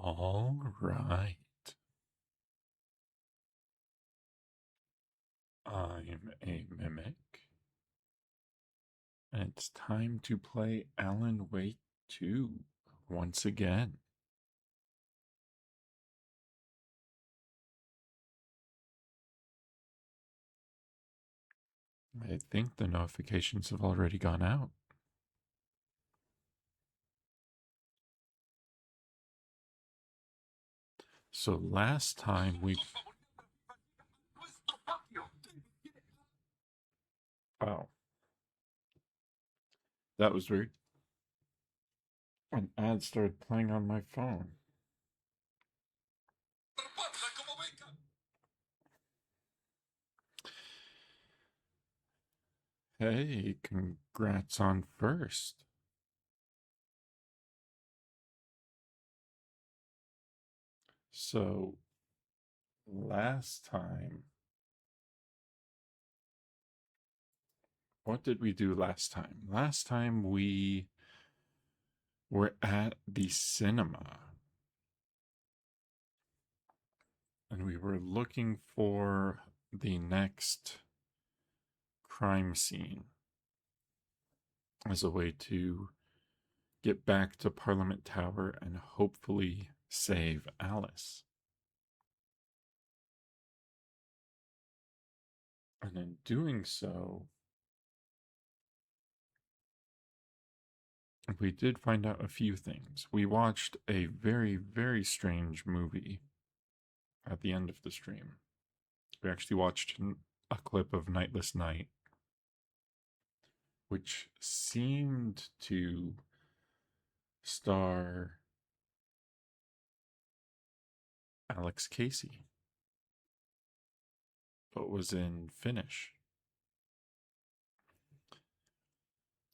All right. I'm a mimic, and it's time to play Alan Wake 2 once again. I think the notifications have already gone out. So last time we. Oh, that was weird. An ad started playing on my phone. Hey, congrats on first. So last time, what did we do last time? Last time we were at the cinema and we were looking for the next crime scene as a way to get back to Parliament Tower and hopefully save Alice. And in doing so, we did find out a few things. We watched a very, very strange movie at the end of the stream. We actually watched a clip of Nightless Night, which seemed to star Alex Casey, but was in Finnish.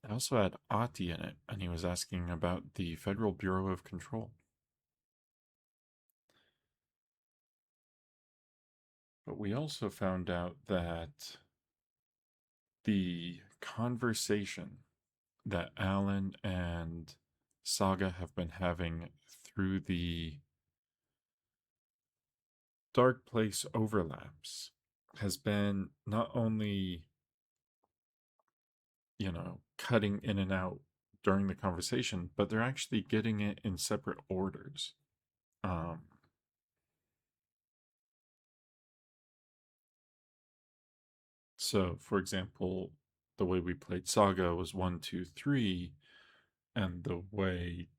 I also had Ati in it, and he was asking about the Federal Bureau of Control. But we also found out that the conversation that Alan and Saga have been having through the Dark Place overlaps has been not only, cutting in and out during the conversation, but they're actually getting it in separate orders. Um, so, for example, the way we played Saga was 1, 2, 3, and the way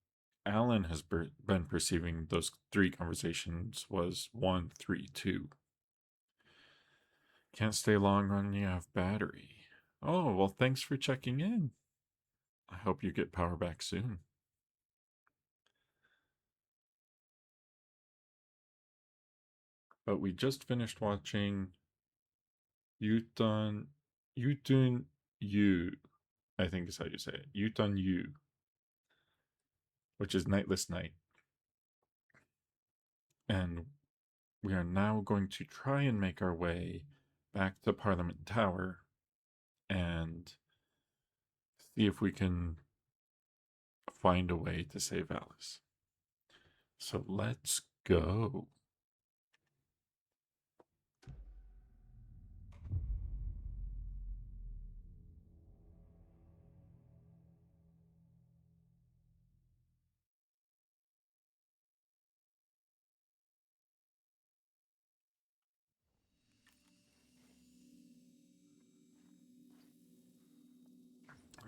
Alan has been perceiving those three conversations was 1, 3, 2. Can't stay long when you have battery. Oh, well, thanks for checking in. I hope you get power back soon. But we just finished watching Yutan Yutun Yu, I think is how you say it. Yutan Yu, which is Nightless Night. And we are now going to try and make our way back to Parliament Tower and see if we can find a way to save Alice. So let's go.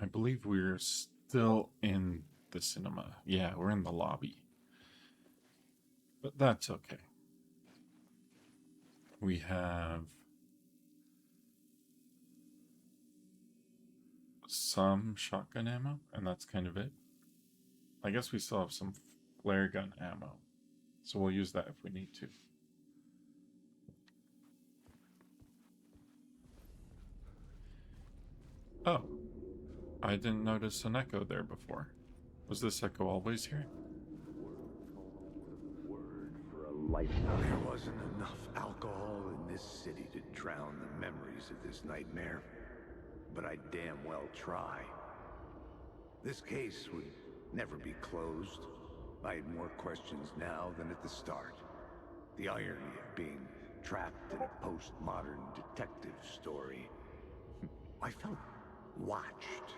I believe we're still in the cinema. Yeah, we're in the lobby. But that's okay. We have some shotgun ammo, and that's kind of it. I guess we still have some flare gun ammo, so we'll use that if we need to. Oh, I didn't notice an echo there before. Was this echo always here? There wasn't enough alcohol in this city to drown the memories of this nightmare, but I damn well try. This case would never be closed. I had more questions now than at the start. The irony of being trapped in a postmodern detective story. I felt watched.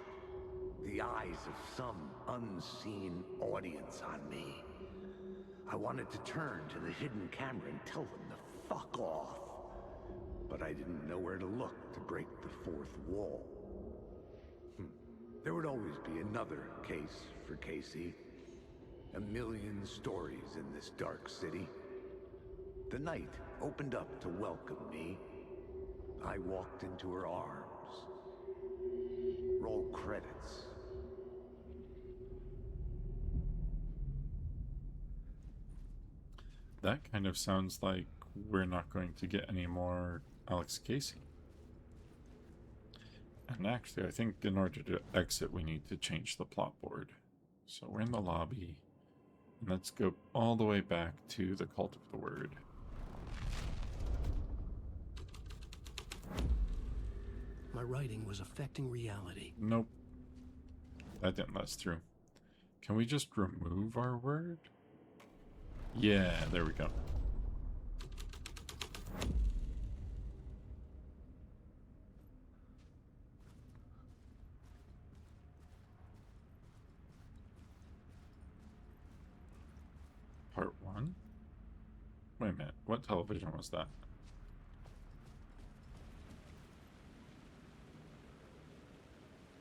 The eyes of some unseen audience on me. I wanted to turn to the hidden camera and tell them to fuck off. But I didn't know where to look to break the fourth wall. There would always be another case for Casey. A million stories in this dark city. The night opened up to welcome me. I walked into her arms. Roll credits. That kind of sounds like we're not going to get any more Alex Casey. And actually, I think in order to exit, we need to change the plot board. So we're in the lobby. And let's go all the way back to the Cult of the Word. My writing was affecting reality. Nope. That didn't let us through. Can we just remove our word? Yeah, there we go. Part 1? Wait a minute, what television was that?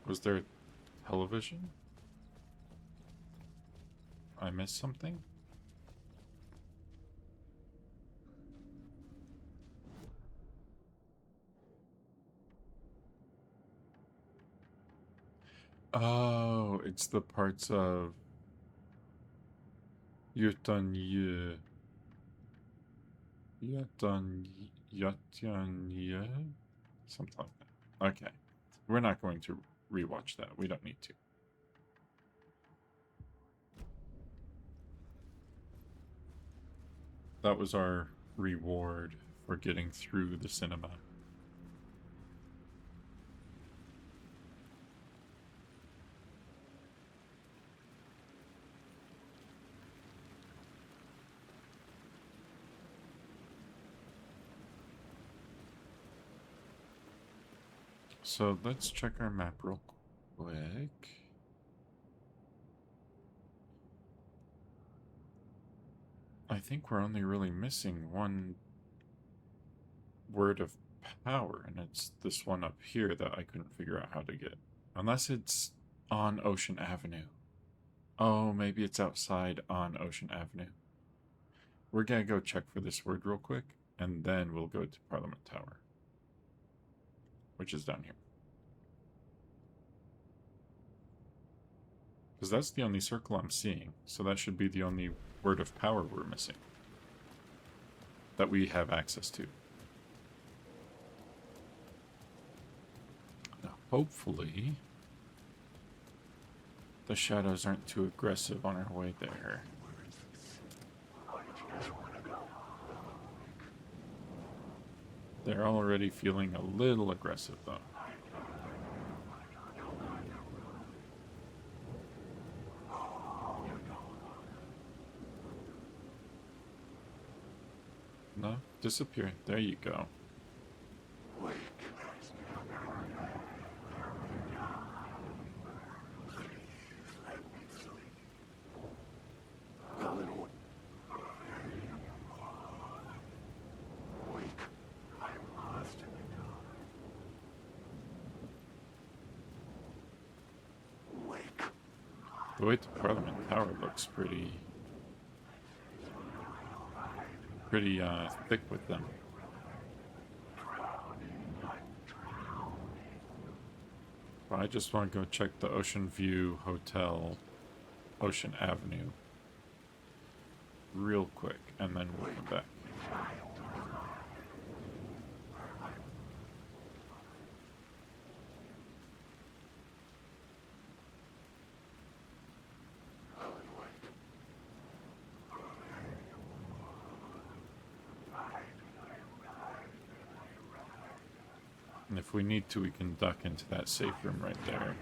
Was there television? I missed something? Oh, it's the parts of Yutanye. Yutanye? Something like that. Okay. We're not going to rewatch that. We don't need to. That was our reward for getting through the cinema. So let's check our map real quick. I think we're only really missing one word of power, and it's this one up here that I couldn't figure out how to get. Unless it's on Ocean Avenue. Oh, maybe it's outside on Ocean Avenue. We're gonna go check for this word real quick, and then we'll go to Parliament Tower, which is down here. Because that's the only circle I'm seeing, so that should be the only word of power we're missing. That we have access to. Now, hopefully, the shadows aren't too aggressive on our way there. They're already feeling a little aggressive, though. No, disappear. There you go. The way to Parliament Tower looks pretty thick with them. But I just want to go check the Ocean View Hotel, Ocean Avenue, real quick, and then we'll come back. And if we need to, we can duck into that safe room right there.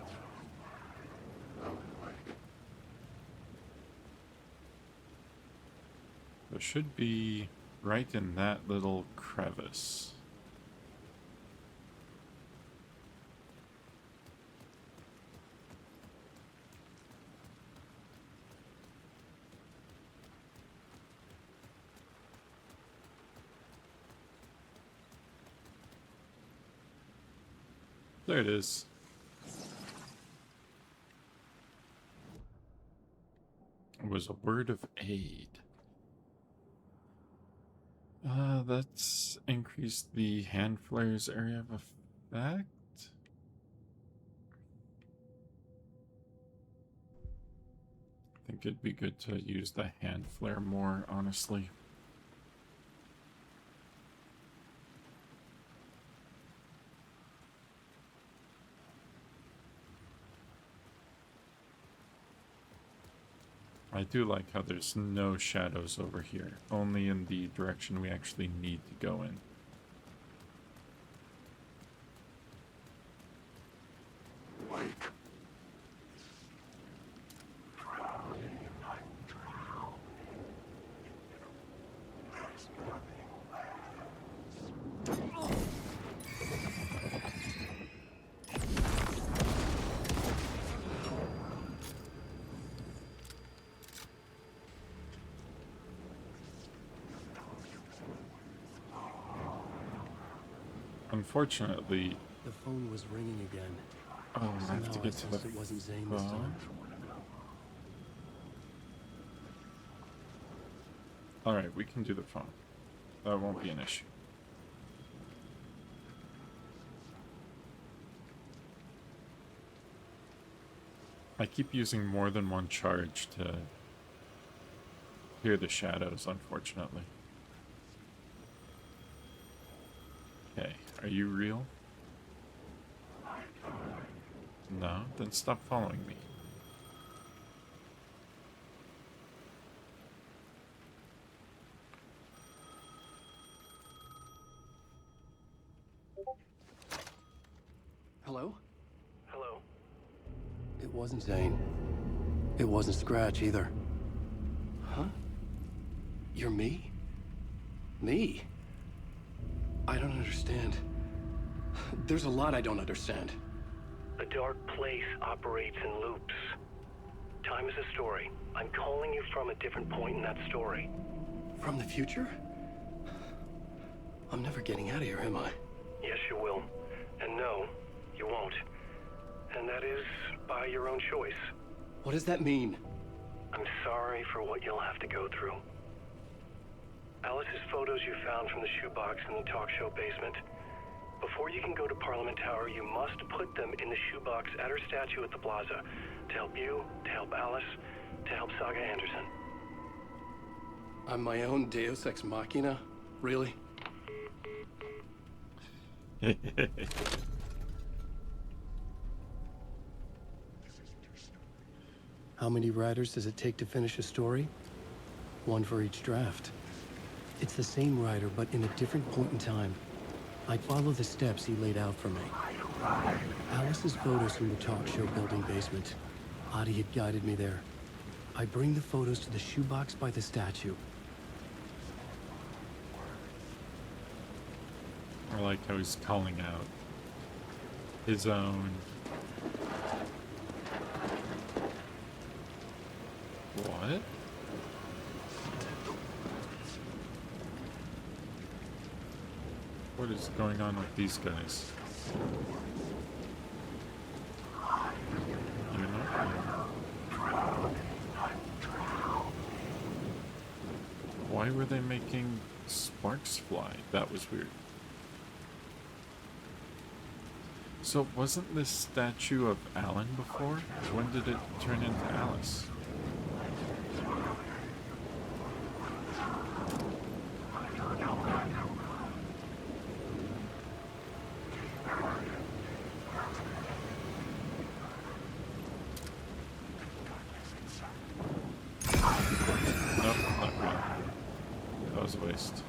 It should be right in that little crevice. There it is. It was a word of aid. Let's increase the hand flares area of effect. I think it'd be good to use the hand flare more, honestly. I do like how there's no shadows over here, only in the direction we actually need to go in. Unfortunately, The phone was ringing again. oh, I have to Somehow get to the sensed it wasn't Zane this phone. time. Alright, we can do the phone. That won't be an issue. I keep using more than one charge to hear the shadows, unfortunately. Okay, are you real? No? Then stop following me. Hello? Hello. It wasn't Zane. It wasn't Scratch either. Huh? You're me? Me? I don't understand. There's a lot I don't understand. The dark place operates in loops. Time is a story. I'm calling you from a different point in that story. From the future? I'm never getting out of here, am I? Yes, you will. And no, you won't. And that is by your own choice. What does that mean? I'm sorry for what you'll have to go through. Alice's photos you found from the shoebox in the talk show basement. Before you can go to Parliament Tower, you must put them in the shoebox at her statue at the plaza. To help you, to help Alice, to help Saga Anderson. I'm my own Deus Ex Machina? Really? How many writers does it take to finish a story? One for each draft. It's the same writer, but in a different point in time. I'd follow the steps he laid out for me. Alice's photos from the talk show building basement. Adi had guided me there. I bring the photos to the shoebox by the statue. I like how he's calling out his own. What? What is going on with these guys? You know? Why were they making sparks fly? That was weird. So wasn't this statue of Alan before? When did it turn into Alice? Nope, not really. That was a waste.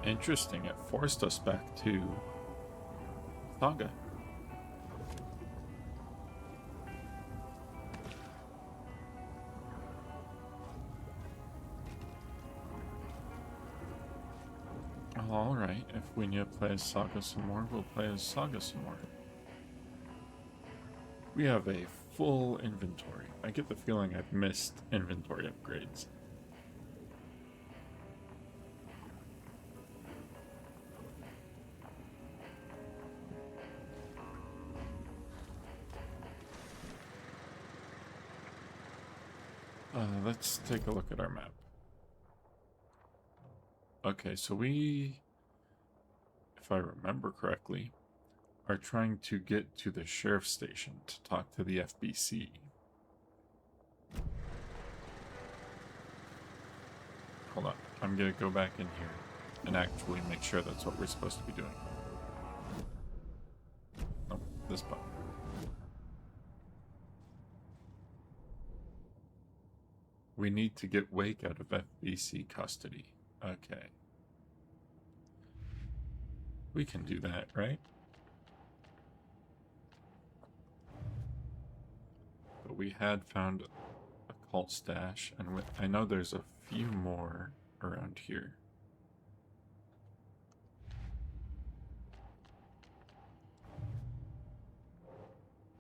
Interesting, it forced us back to Saga. Alright, if we need to play as Saga some more, we'll play as Saga some more. We have a full inventory. I get the feeling I've missed inventory upgrades. Let's take a look at our map. Okay, so we, if I remember correctly, are trying to get to the sheriff's station to talk to the FBC. Hold on, I'm gonna go back in here and actually make sure that's what we're supposed to be doing. Nope, this button. We need to get Wake out of FBC custody. Okay. We can do that, right? But we had found a cult stash, and I know there's a few more around here.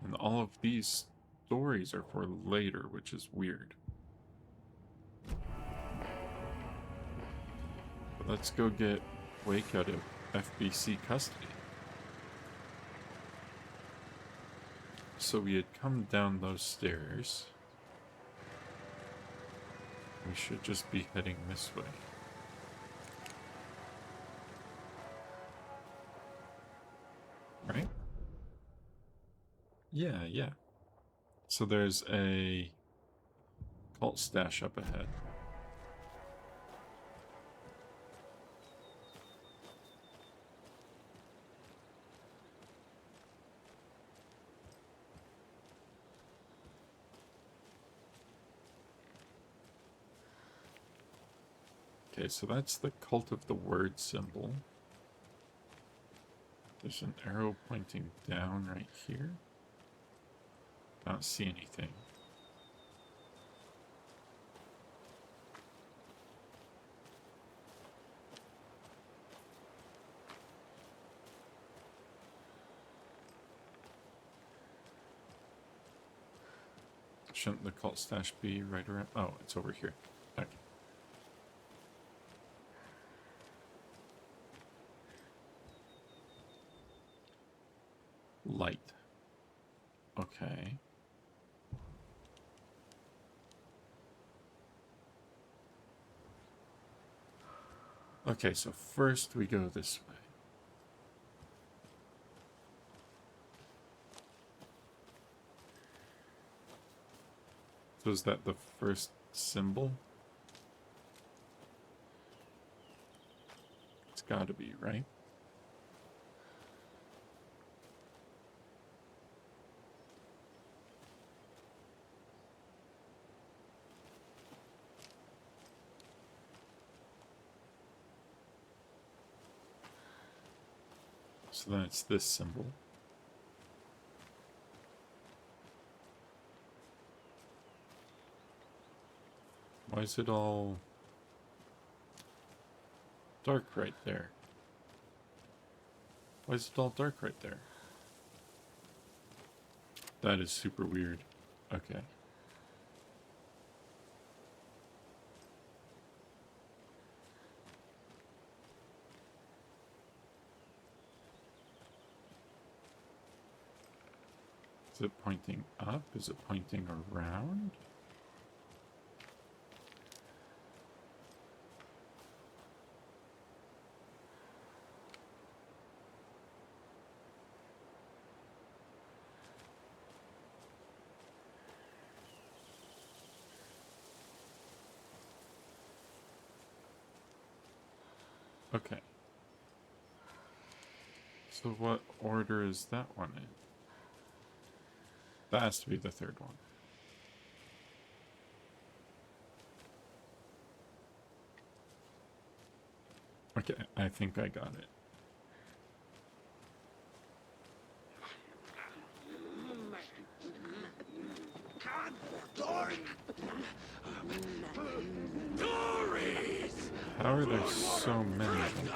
And all of these stories are for later, which is weird. But let's go get Wake out of FBC custody. So we had come down those stairs. We should just be heading this way. Right? Yeah. So there's a cult stash up ahead. Okay, so that's the Cult of the Word symbol. There's an arrow pointing down right here. Don't see anything. Shouldn't the cult stash be right around? Oh, it's over here. Okay. Light. Okay. Okay, so first we go this way. So is that the first symbol? It's gotta be, right? So then it's this symbol. Why is it all dark right there? Why is it all dark right there? That is super weird. Okay. Is it pointing up? Is it pointing around? Okay. So what order is that one in? That has to be the third one. Okay, I think I got it. How are there so many of them?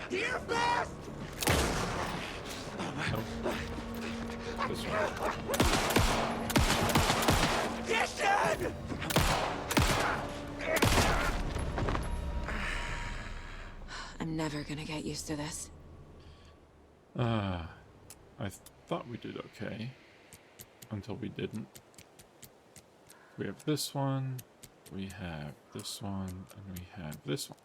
Dear best! Nope. This one. Mission! I'm never gonna get used to this. I thought we did okay. Until we didn't. We have this one, we have this one, and we have this one.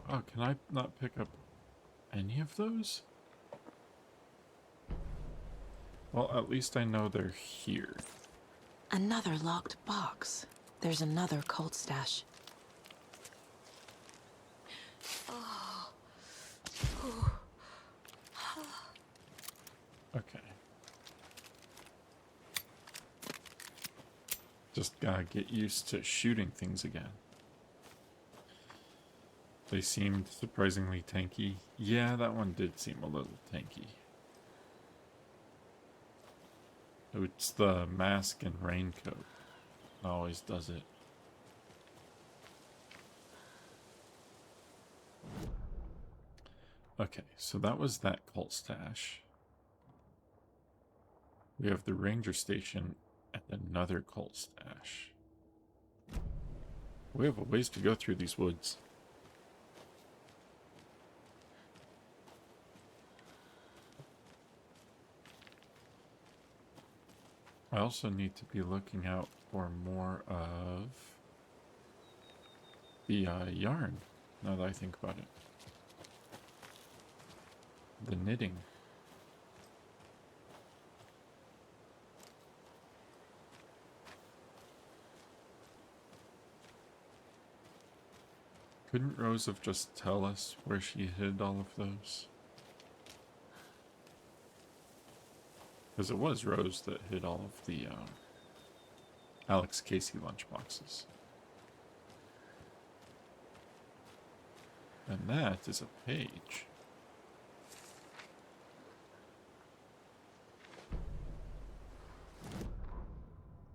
Oh, can I not pick up any of those? Well, at least I know they're here. Another locked box. There's another cult stash. Okay. Just gotta get used to shooting things again. They seemed surprisingly tanky. Yeah, that one did seem a little tanky. It's the mask and raincoat. It always does it. Okay, so that was that cult stash. We have the ranger station and another cult stash. We have a ways to go through these woods. I also need to be looking out for more of the yarn, now that I think about it. The knitting. Couldn't Rose have just tell us where she hid all of those? Because it was Rose that hid all of the Alex Casey lunchboxes. And that is a page.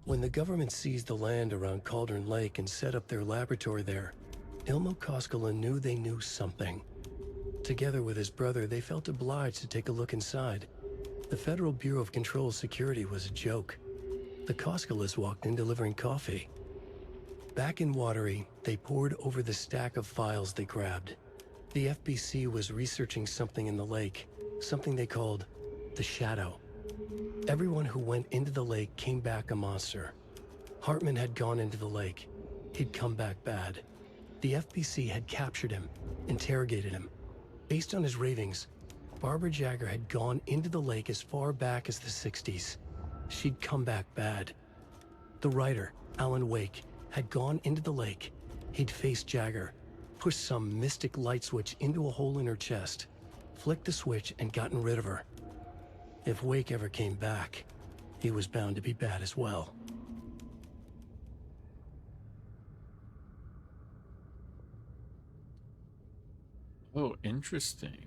When the government seized the land around Cauldron Lake and set up their laboratory there, Ilmo Koskela knew they knew something. Together with his brother, they felt obliged to take a look inside. The Federal Bureau of Control Security was a joke. The Koskelas walked in delivering coffee. Back in Watery, they pored over the stack of files they grabbed. The FBC was researching something in the lake, something they called the Shadow. Everyone who went into the lake came back a monster. Hartman had gone into the lake. He'd come back bad. The FBC had captured him, interrogated him. Based on his ravings, Barbara Jagger had gone into the lake as far back as the 60s. She'd come back bad. The writer, Alan Wake, had gone into the lake. He'd faced Jagger, pushed some mystic light switch into a hole in her chest, flicked the switch and gotten rid of her. If Wake ever came back, he was bound to be bad as well. Oh, interesting.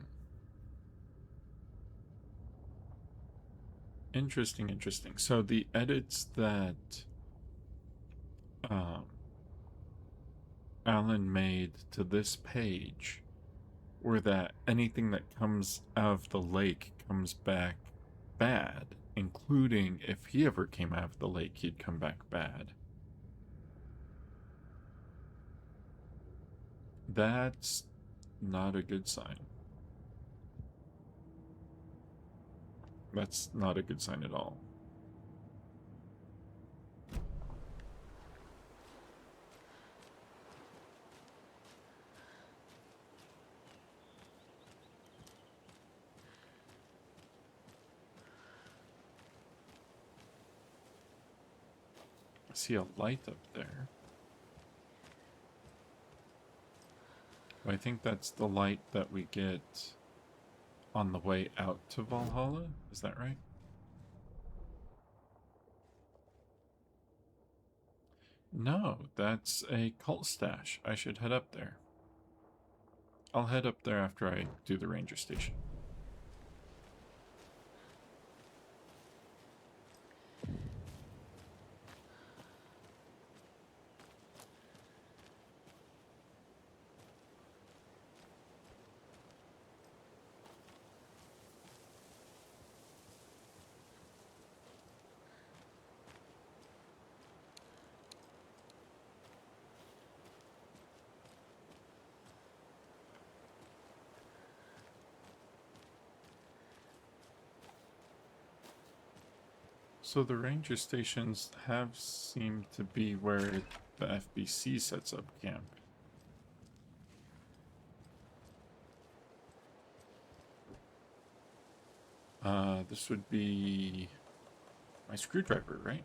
Interesting. So the edits that Alan made to this page were that anything that comes out of the lake comes back bad, including if he ever came out of the lake, he'd come back bad. That's not a good sign. That's not a good sign at all. I see a light up there. I think that's the light that we get on the way out to Valhalla. Is that right? No, that's a cult stash. I should head up there. I'll head up there after I do the ranger station. So the ranger stations have seemed to be where the FBC sets up camp. This would be my screwdriver, right?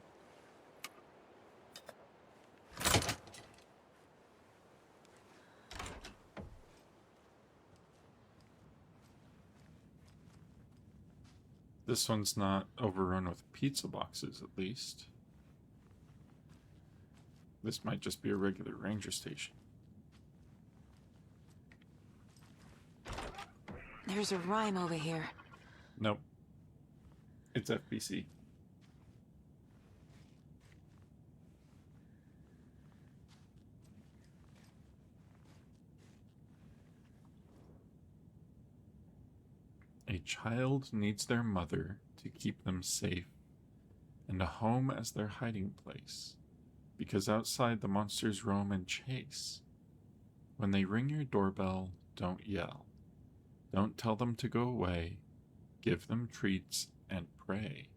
This one's not overrun with pizza boxes, at least. This might just be a regular ranger station. There's a rhyme over here. Nope. It's FBC. A child needs their mother to keep them safe, and a home as their hiding place, because outside the monsters roam and chase. When they ring your doorbell, don't yell. Don't tell them to go away. Give them treats and pray.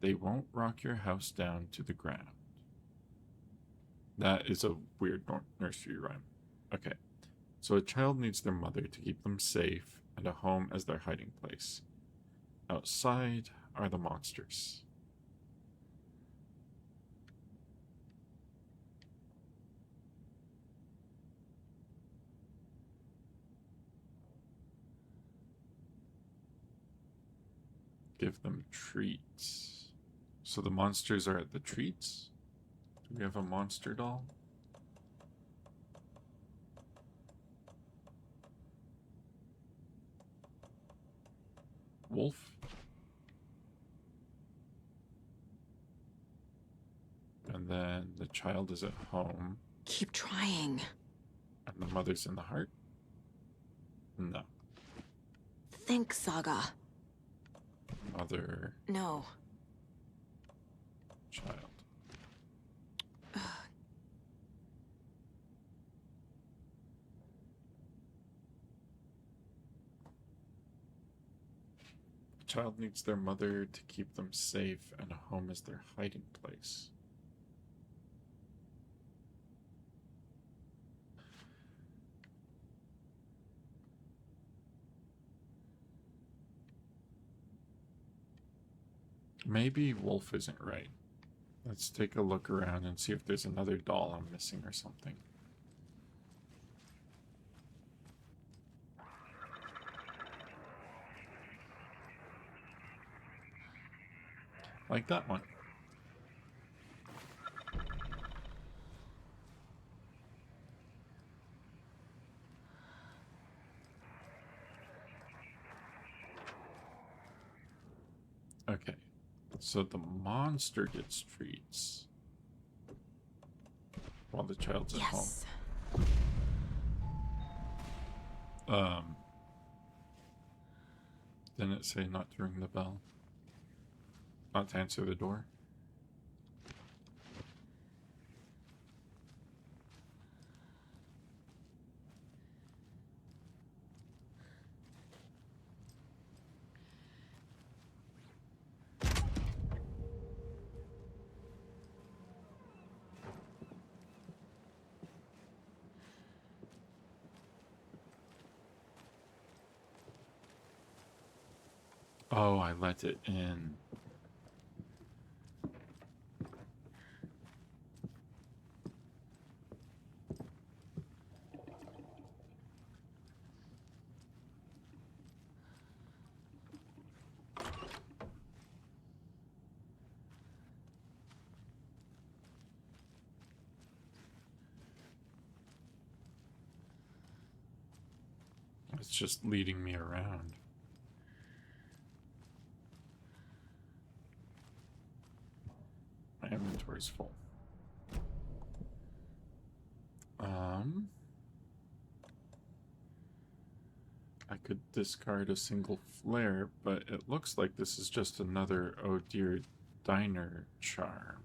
They won't rock your house down to the ground. That is a weird nursery rhyme. Okay. So a child needs their mother to keep them safe and a home as their hiding place. Outside are the monsters. Give them treats. So the monsters are at the treats? Do we have a monster doll? Wolf? And then the child is at home. Keep trying. And the mother's in the heart? No. Think, Saga. Mother, No. child. The child needs their mother to keep them safe, and a home is their hiding place. Maybe Wolf isn't right. Let's take a look around and see if there's another doll I'm missing or something. Like that one. Okay. So the monster gets treats while the child's at home. Yes. Didn't it say not to ring the bell? Not to answer the door? Oh, I let it in. it's just leading me around. My inventory's full. I could discard a single flare, but it looks like this is just another Oh Dear Diner charm.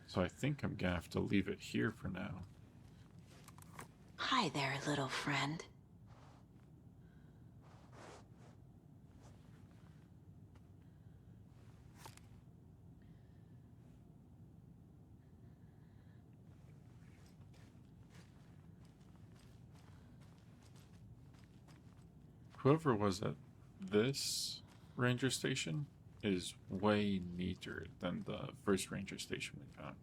So I think I'm gonna have to leave it here for now. Hi there, little friend. Whoever was at this ranger station is way neater than the first ranger station we found.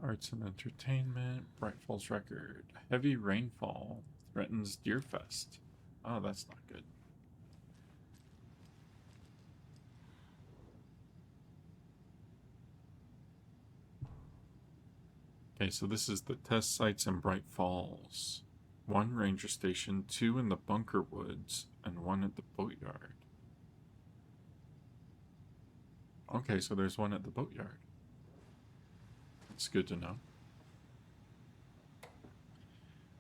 Arts and entertainment, Bright Falls record. Heavy rainfall threatens Deerfest. Oh, that's not good. Okay, so this is the test sites in Bright Falls. 1 ranger station, 2 in the Bunker Woods, and 1 at the boatyard. Okay, so there's 1 at the boatyard. It's good to know.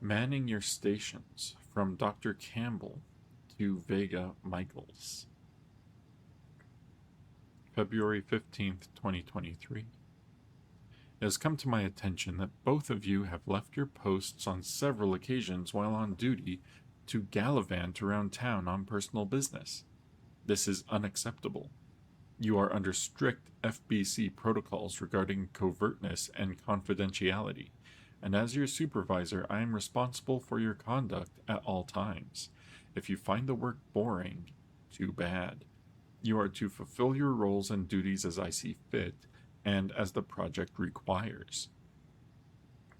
Manning your stations from Dr. Campbell to Vega Michaels. February 15th, 2023. It has come to my attention that both of you have left your posts on several occasions while on duty to gallivant around town on personal business. This is unacceptable. You are under strict FBC protocols regarding covertness and confidentiality, and as your supervisor, I am responsible for your conduct at all times. If you find the work boring, too bad. You are to fulfill your roles and duties as I see fit, and as the project requires.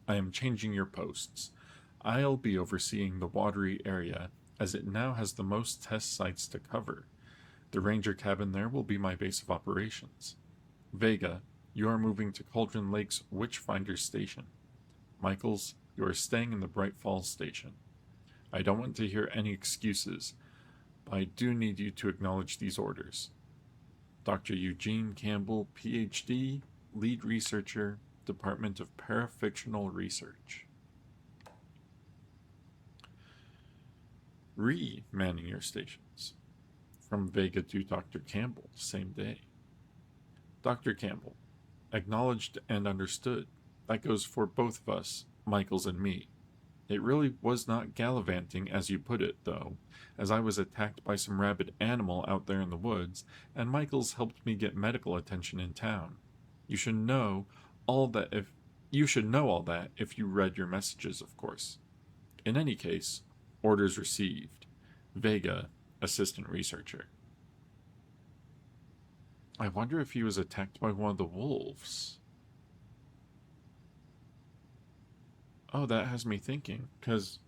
I am changing your posts. I'll be overseeing the watery area, as it now has the most test sites to cover. The ranger cabin there will be my base of operations. Vega, you are moving to Cauldron Lake's Witchfinder Station. Michaels, you are staying in the Bright Falls Station. I don't want to hear any excuses, but I do need you to acknowledge these orders. Dr. Eugene Campbell, PhD, Lead Researcher, Department of Parafictional Research. Re-manning your stations. From Vega to Dr. Campbell, same day. Dr. Campbell, acknowledged and understood. That goes for both of us, Michaels and me. It really was not gallivanting, as you put it, though, as I was attacked by some rabid animal out there in the woods, and Michaels helped me get medical attention in town. You should know all that if you read your messages, of course. In any case, orders received. Vega, Assistant Researcher. I wonder if he was attacked by one of the wolves. Oh, that has me thinking, because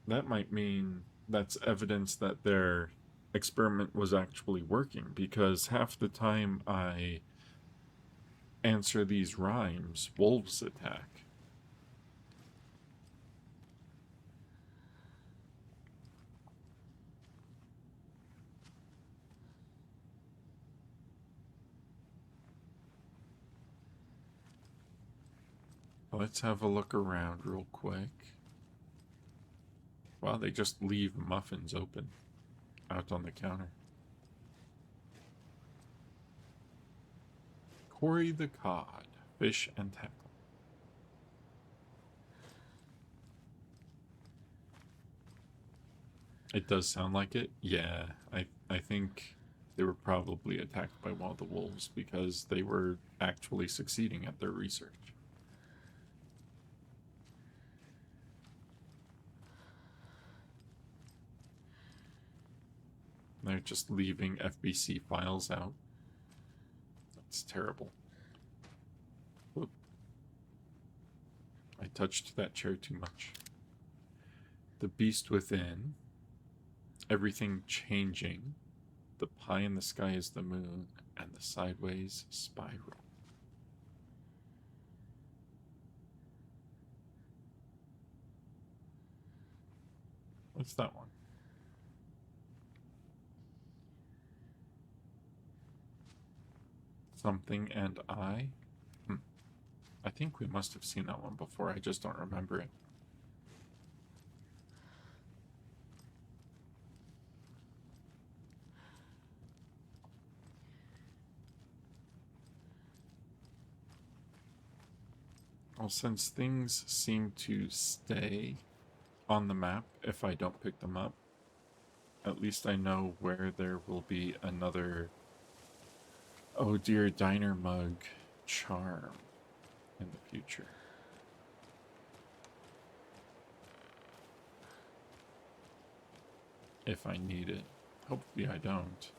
that might mean that's evidence that their experiment was actually working, because half the time I answer these rhymes, wolves attack. Let's have a look around real quick. Wow, they just leave muffins open out on the counter. Corey the Cod, fish and tackle. It does sound like it. Yeah, I think they were probably attacked by one of the wolves because they were actually succeeding at their research. They're just leaving FBC files out. That's terrible. Whoop. I touched that chair too much. The Beast Within. Everything changing. The pie in the sky is the moon, and the sideways spiral. What's that one? Something and I? I think we must have seen that one before, I just don't remember it. Well, since things seem to stay on the map if I don't pick them up, at least I know where there will be another Oh Dear Diner Mug charm in the future. If I need it. Hopefully I don't.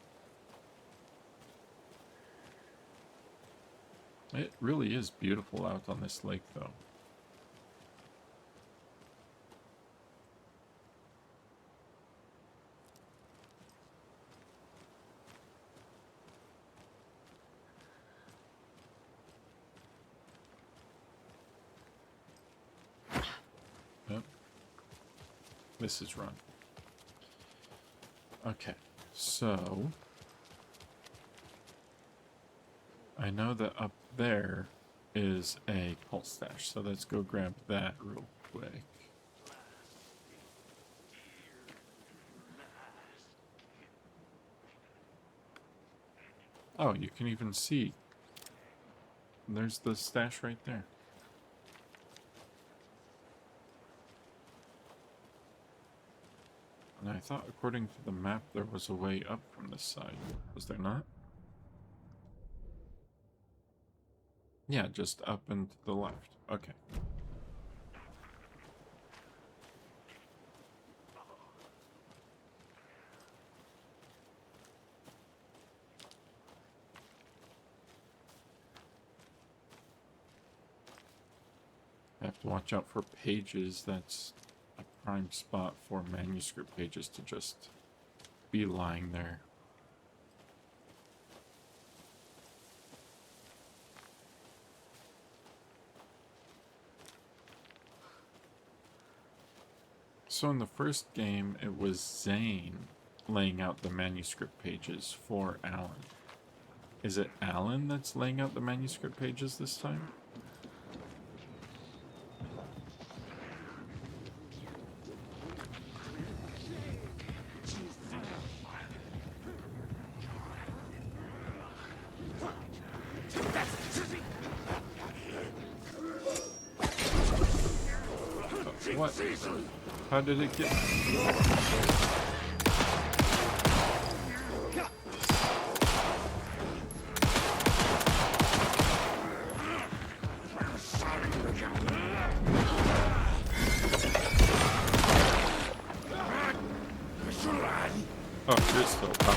It really is beautiful out on this lake, though. Yep. This is run. Okay, so I know that up there is a cult stash, so let's go grab that real quick. Oh, you can even see. There's the stash right there. And I thought according to the map there was a way up from this side. Was there not? Yeah, just up and to the left. Okay. I have to watch out for pages. That's a prime spot for manuscript pages to just be lying there. So in the first game, it was Zane laying out the manuscript pages for Alan. Is it Alan that's laying out the manuscript pages this time? What? How did it get? Oh, you're still up.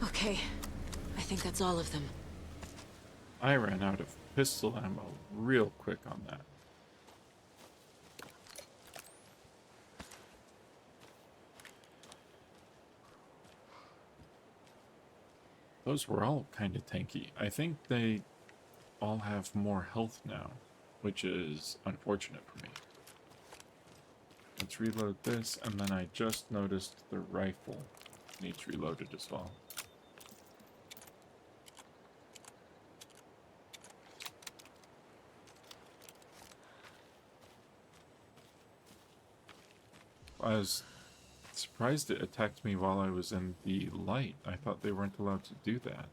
Okay, I think that's all of them. I ran out of pistol ammo real quick on that. Those were all kind of tanky. I think they all have more health now, which is unfortunate for me. Let's reload this, and then I just noticed the rifle needs reloaded as well. I was surprised it attacked me while I was in the light. I thought they weren't allowed to do that.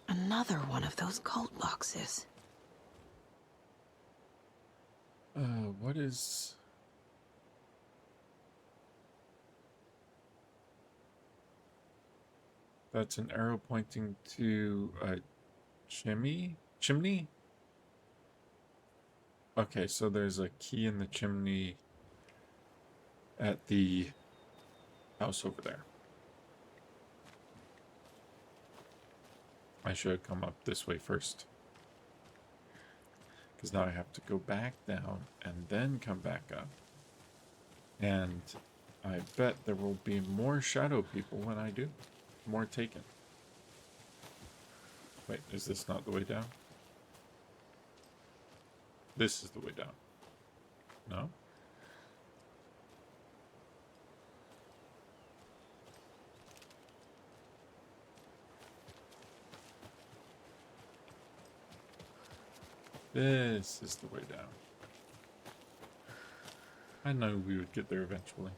Another one of those cult boxes. What is... That's an arrow pointing to a chimney? Chimney? Okay, so there's a key in the chimney at the house over there. I should have come up this way first. Because now I have to go back down and then come back up. And I bet there will be more shadow people when I do. More taken. Wait, is this not the way down? This is the way down. No? This is the way down. I know we would get there eventually.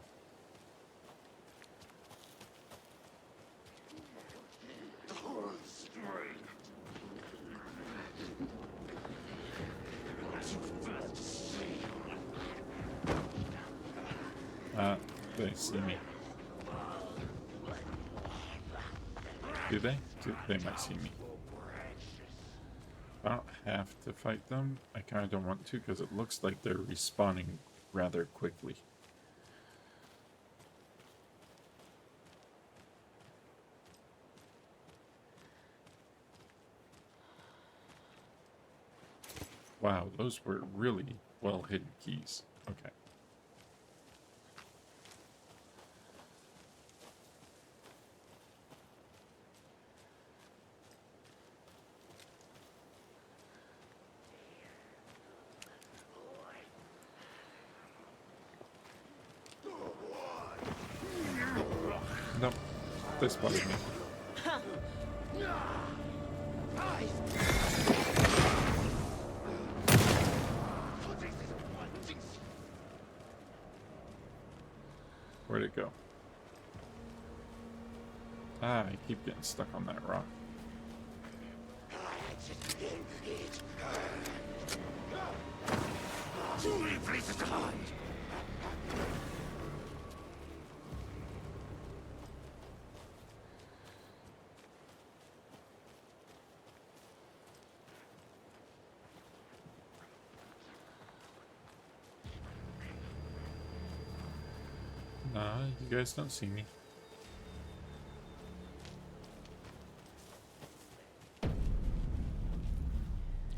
They see me. Do they? They might see me. I don't have to fight them. I kind of don't want to because it looks like they're respawning rather quickly. Wow, those were really well hidden keys. Okay. Nope, they spotted me. Where'd it go? Ah, I keep getting stuck on that rock. Too many places to hide. Nah, you guys don't see me.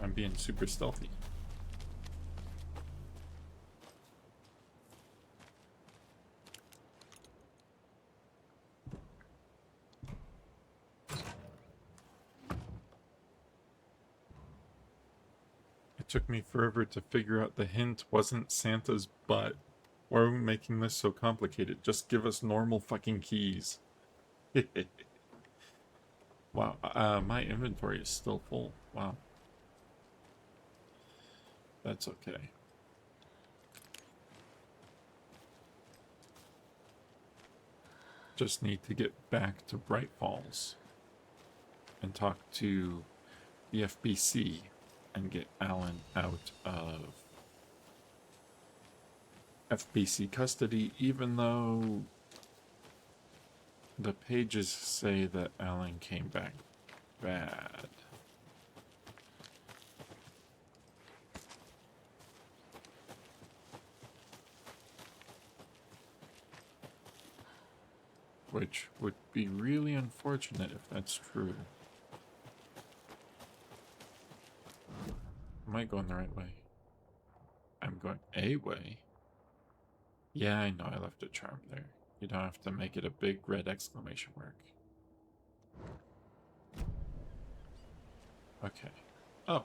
I'm being super stealthy. It took me forever to figure out the hint wasn't Santa's butt. Why are we making this so complicated? Just give us normal fucking keys. Wow, my inventory is still full. Wow. That's okay. Just need to get back to Bright Falls and talk to the FBC and get Alan out of FBC custody, even though the pages say that Alan came back bad. Which would be really unfortunate if that's true. Am I going the right way? I'm going a way. Yeah, I know I left a charm there. You don't have to make it a big red exclamation mark. Okay. Oh.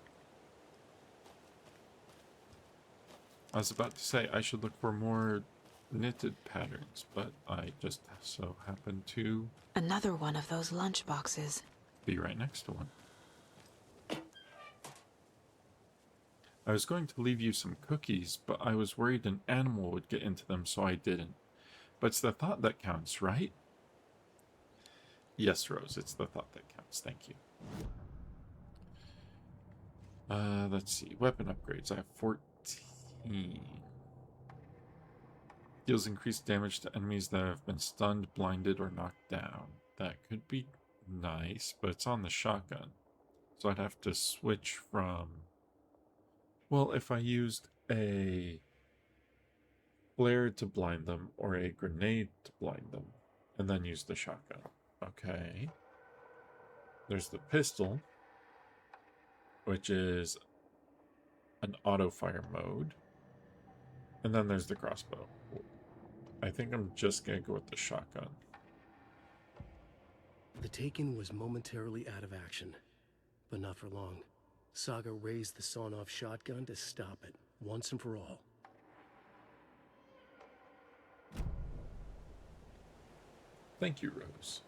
I was about to say I should look for more knitted patterns, but I just so happen to Another one of those lunch boxes. be right next to one. I was going to leave you some cookies, but I was worried an animal would get into them, so I didn't. But it's the thought that counts, right? Yes, Rose, it's the thought that counts. Thank you. Let's see. Weapon upgrades. I have 14. Deals increased damage to enemies that have been stunned, blinded, or knocked down. That could be nice, but it's on the shotgun. So I'd have to switch from... Well, if I used a flare to blind them or a grenade to blind them, and then use the shotgun. Okay. There's the pistol, which is an auto-fire mode. And then there's the crossbow. I think I'm just gonna go with the shotgun. The Taken was momentarily out of action, but not for long. Saga raised the sawn-off shotgun to stop it, once and for all. Thank you, Rose.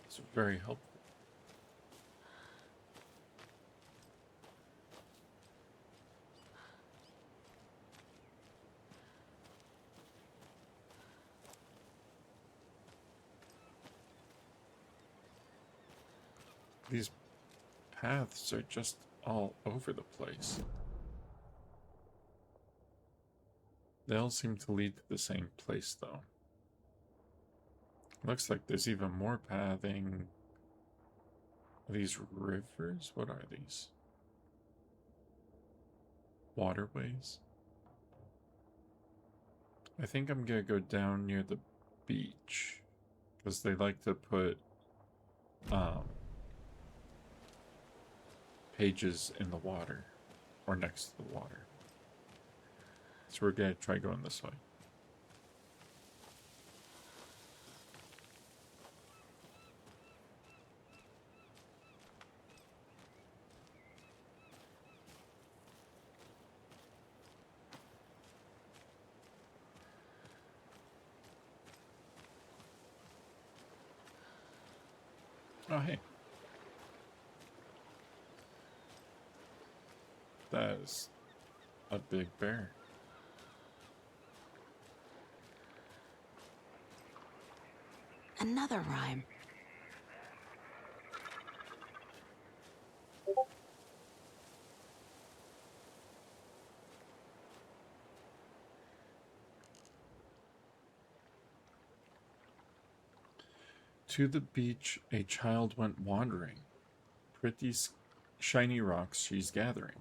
It's very helpful. These paths are just all over the place. They all seem to lead to the same place, though. Looks like there's even more pathing. Are these rivers? What are these? Waterways? I think I'm gonna go down near the beach, because they like to put pages in the water, or next to the water. So we're gonna try going this way. Oh, hey. That is a big bear. Another rhyme. To the beach a child went wandering. Pretty shiny rocks she's gathering.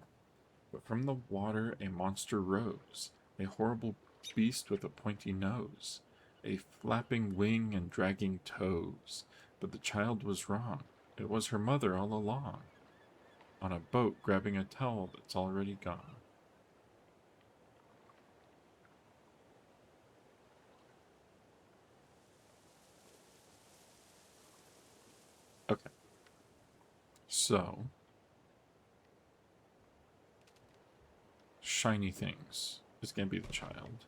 But from the water a monster rose, a horrible beast with a pointy nose, a flapping wing and dragging toes. But the child was wrong. It was her mother all along, on a boat grabbing a towel that's already gone. Okay. So, shiny things is going to be the child.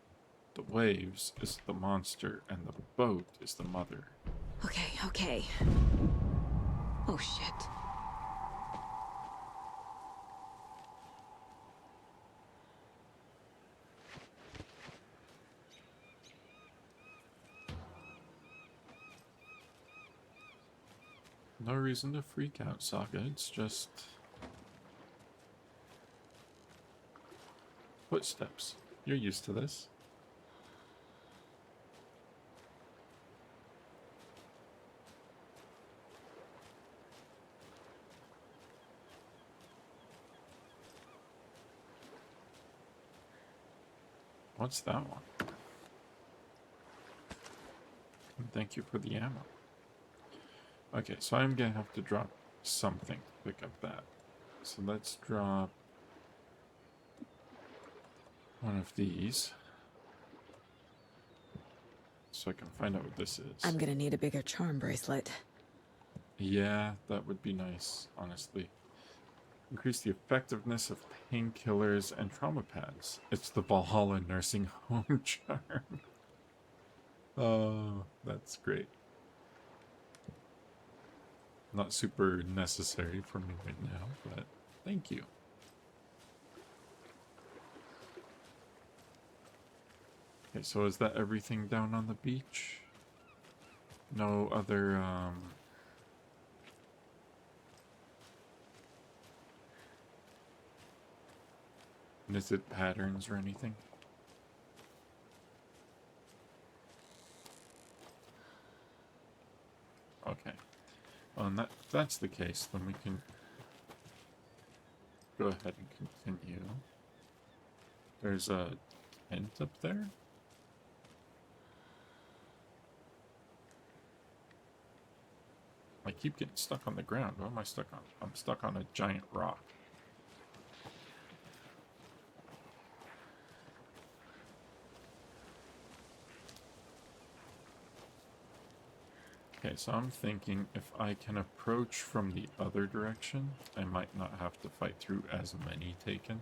The waves is the monster, and the boat is the mother. Okay. Oh, shit. No reason to freak out, Saga. It's just footsteps. You're used to this. What's that one? And thank you for the ammo. Okay, so I'm gonna have to drop something to pick up that. So let's drop one of these, so I can find out what this is. I'm gonna need a bigger charm bracelet. Yeah, that would be nice, honestly. Increase the effectiveness of painkillers and trauma pads. It's the Valhalla nursing home charm. Oh, that's great. Not super necessary for me right now, but thank you. Okay, so is that everything down on the beach? No other, knitted patterns or anything? Okay. Well, and that's the case, then we can go ahead and continue. There's a tent up there? I keep getting stuck on the ground. What am I stuck on? I'm stuck on a giant rock. Okay, so I'm thinking if I can approach from the other direction, I might not have to fight through as many taken.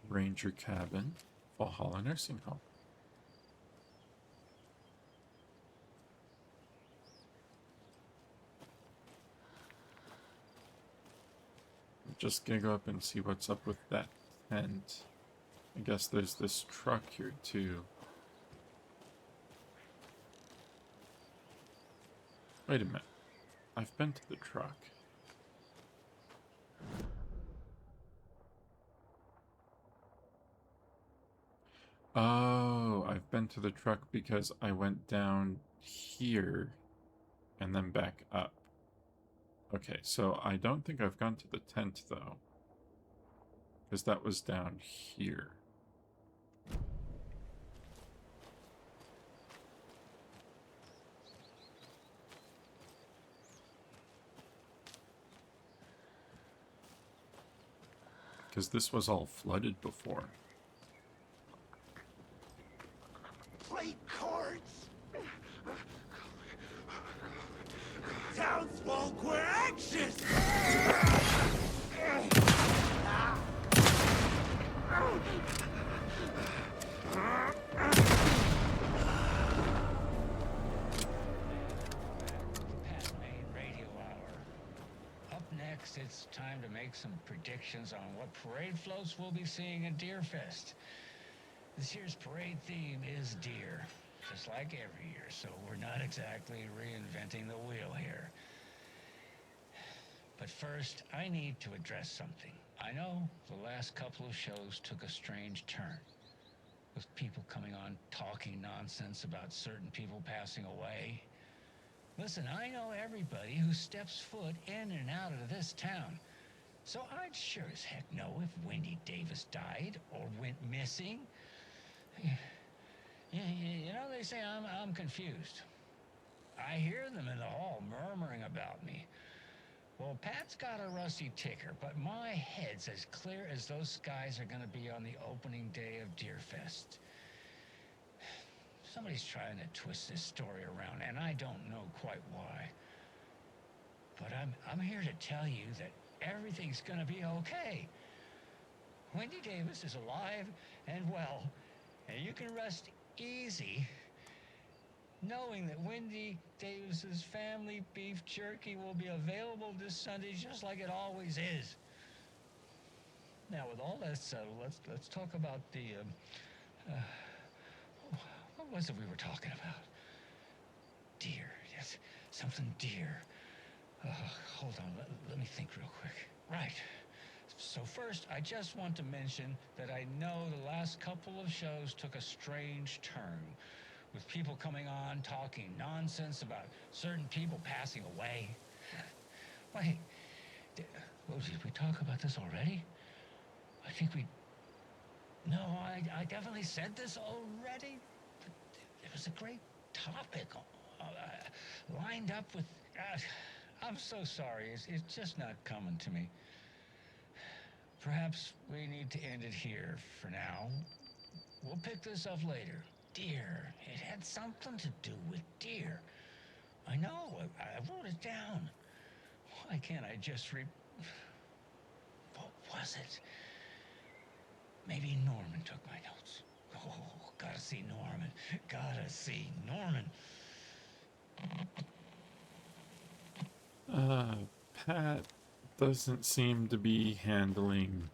Ranger Cabin, Valhalla Nursing Home. I'm just gonna go up and see what's up with that tent. I guess there's this truck here too. Wait a minute. I've been to the truck. Oh, I've been to the truck because I went down here and then back up. Okay, so I don't think I've gone to the tent though, because that was down here. Because this was all flooded before. Plate cards! Townsfolk were anxious! Pat Main Radio Hour. Up next, it's time to make some predictions on what parade floats we'll be seeing at Deerfest. This year's parade theme is deer, just like every year, so we're not exactly reinventing the wheel here. But first, I need to address something. I know the last couple of shows took a strange turn, with people coming on talking nonsense about certain people passing away. Listen, I know everybody who steps foot in and out of this town. So I'd sure as heck know if Wendy Davis died or went missing. You know, they say I'm confused. I hear them in the hall murmuring about me. Well, Pat's got a rusty ticker, but my head's as clear as those skies are going to be on the opening day of Deerfest. Somebody's trying to twist this story around, and I don't know quite why. But I'm here to tell you that everything's gonna be okay. Wendy Davis is alive and well, and you can rest easy knowing that Wendy Davis's family beef jerky will be available this Sunday just like it always is. Now, with all that settled, let's talk about the what was it we were talking about? Deer, yes, something deer. Hold on, let me think real quick. Right. So first, I just want to mention that I know the last couple of shows took a strange turn, with people coming on talking nonsense about certain people passing away. Wait, did we talk about this already? I think we... No, I definitely said this already. But it was a great topic, lined up with... I'm so sorry. It's just not coming to me. Perhaps we need to end it here for now. We'll pick this up later. Deer. It had something to do with deer. I know. I wrote it down. Why can't I just What was it? Maybe Norman took my notes. Oh, gotta see Norman. Gotta see Norman. Pat doesn't seem to be handling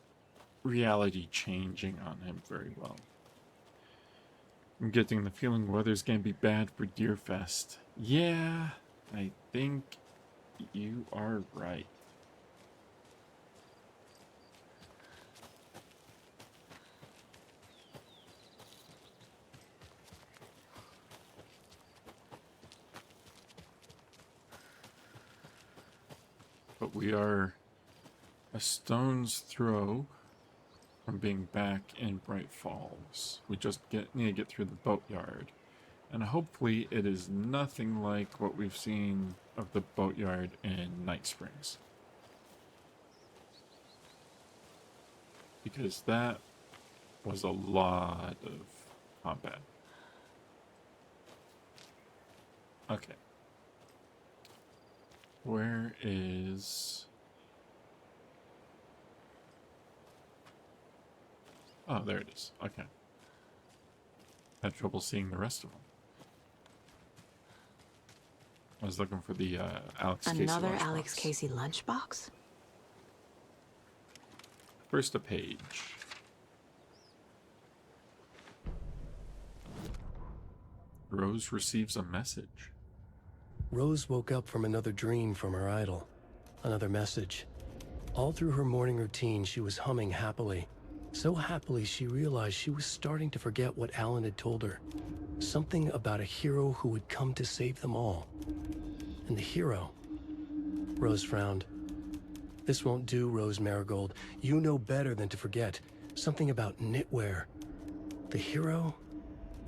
reality changing on him very well. I'm getting the feeling weather's gonna be bad for Deerfest. Yeah, I think you are right. But we are a stone's throw from being back in Bright Falls. We just need to get through the boatyard. And hopefully it is nothing like what we've seen of the boatyard in Night Springs. Because that was a lot of combat. Okay. Where is... Oh, there it is. Okay. Had trouble seeing the rest of them. I was looking for the Alex Casey lunchbox. Another Alex Casey lunchbox? First a page. Rose receives a message. Rose woke up from another dream from her idol. Another message. All through her morning routine, she was humming happily. So happily, she realized she was starting to forget what Alan had told her. Something about a hero who would come to save them all. And the hero... Rose frowned. This won't do, Rose Marigold. You know better than to forget. Something about knitwear. The hero...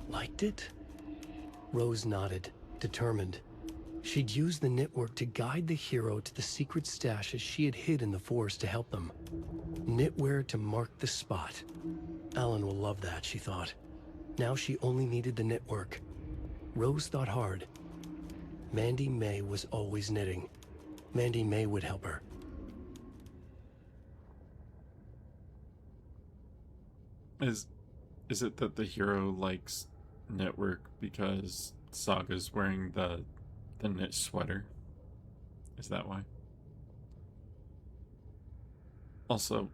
liked it? Rose nodded, determined. She'd use the knitwork to guide the hero to the secret stashes she had hid in the forest to help them. Knitwear to mark the spot. Alan will love that, she thought. Now she only needed the knitwork. Rose thought hard. Mandy May was always knitting. Mandy May would help her. Is it that the hero likes knitwork because Saga's wearing the knit sweater? Is that why? Also,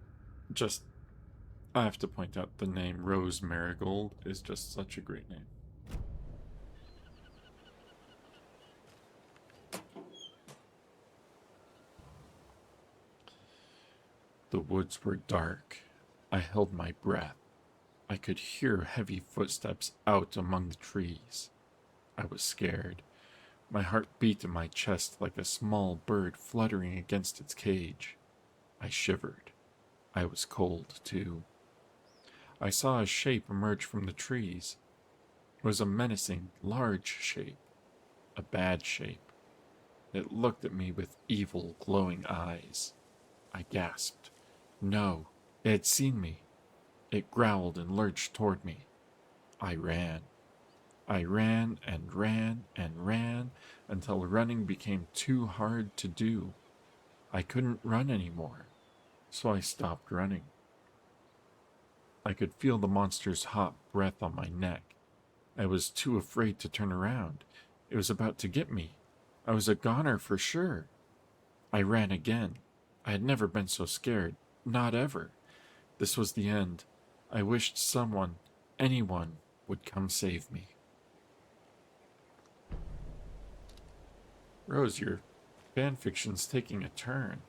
I have to point out the name Rose Marigold is just such a great name. The woods were dark. I held my breath. I could hear heavy footsteps out among the trees. I was scared. My heart beat in my chest like a small bird fluttering against its cage. I shivered. I was cold, too. I saw a shape emerge from the trees. It was a menacing, large shape. A bad shape. It looked at me with evil, glowing eyes. I gasped. No, it had seen me. It growled and lurched toward me. I ran. I ran and ran and ran until running became too hard to do. I couldn't run anymore, so I stopped running. I could feel the monster's hot breath on my neck. I was too afraid to turn around. It was about to get me. I was a goner for sure. I ran again. I had never been so scared. Not ever. This was the end. I wished someone, anyone, would come save me. Rose, your fanfiction's taking a turn.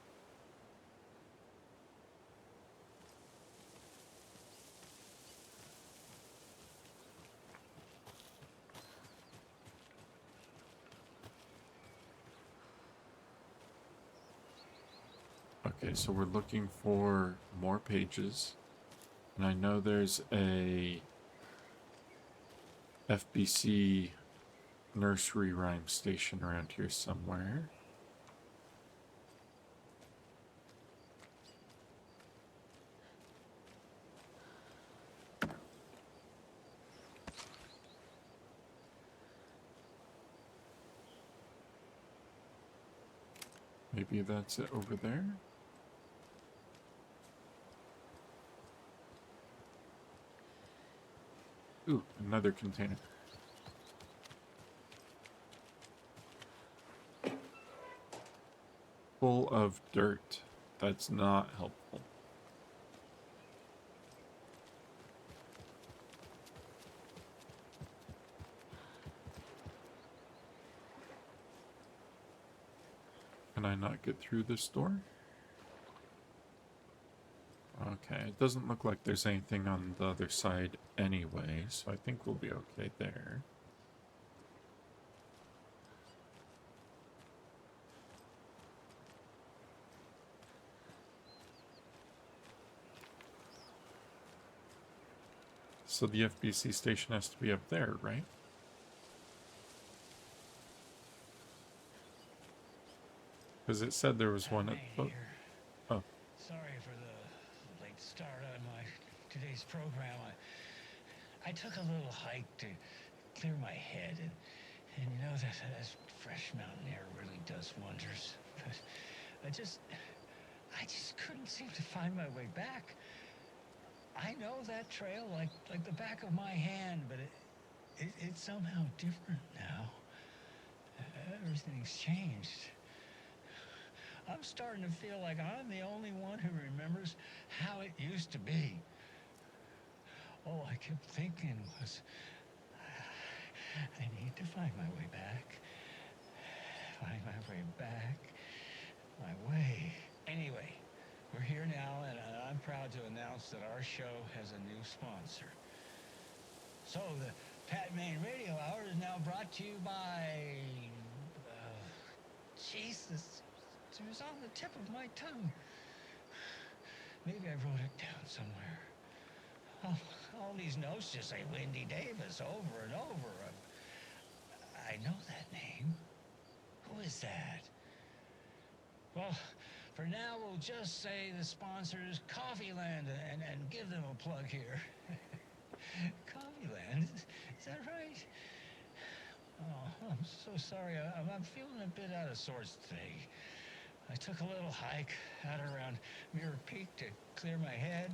Okay, so we're looking for more pages. And I know there's a FBC nursery rhyme station around here somewhere. Maybe that's it over there? Ooh, another container. Full of dirt. That's not helpful. Can I not get through this door? Okay, it doesn't look like there's anything on the other side anyway, so I think we'll be okay there. So the FBC station has to be up there, right? Because it said there was one at Maine the... here. Oh, Sorry for the late start on my today's program. I took a little hike to clear my head, and you know that fresh mountain air really does wonders. But I just couldn't seem to find my way back. I know that trail like the back of my hand, but it's somehow different now. Everything's changed. I'm starting to feel like I'm the only one who remembers how it used to be. All I kept thinking was, I need to find my way back. Find my way back. My way. Anyway, we're here now, and I'm proud to announce that our show has a new sponsor. So, the Pat Maine Radio Hour is now brought to you by... Jesus, it was on the tip of my tongue. Maybe I wrote it down somewhere. Oh, all these notes just say Wendy Davis over and over. I know that name. Who is that? Well, for now, we'll just say the sponsor is Coffeeland and give them a plug here. Coffeeland? Is that right? Oh, I'm so sorry. I'm feeling a bit out of sorts today. I took a little hike out around Mirror Peak to clear my head.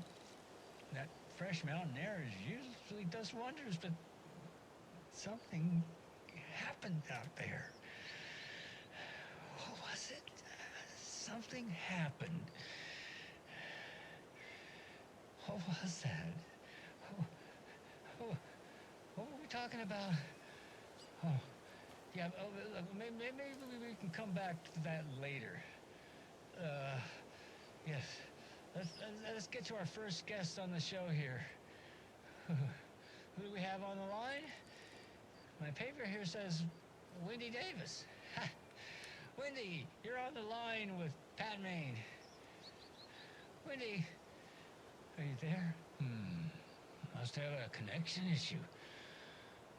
That fresh mountain air usually does wonders, but something happened out there. What was it? Something happened. What was that? What were we talking about? Oh, yeah, maybe we can come back to that later. Yes. Let's get to our first guest on the show here. Who do we have on the line? My paper here says Wendy Davis. Wendy, you're on the line with Pat Maine. Wendy, are you there? Must have a connection issue.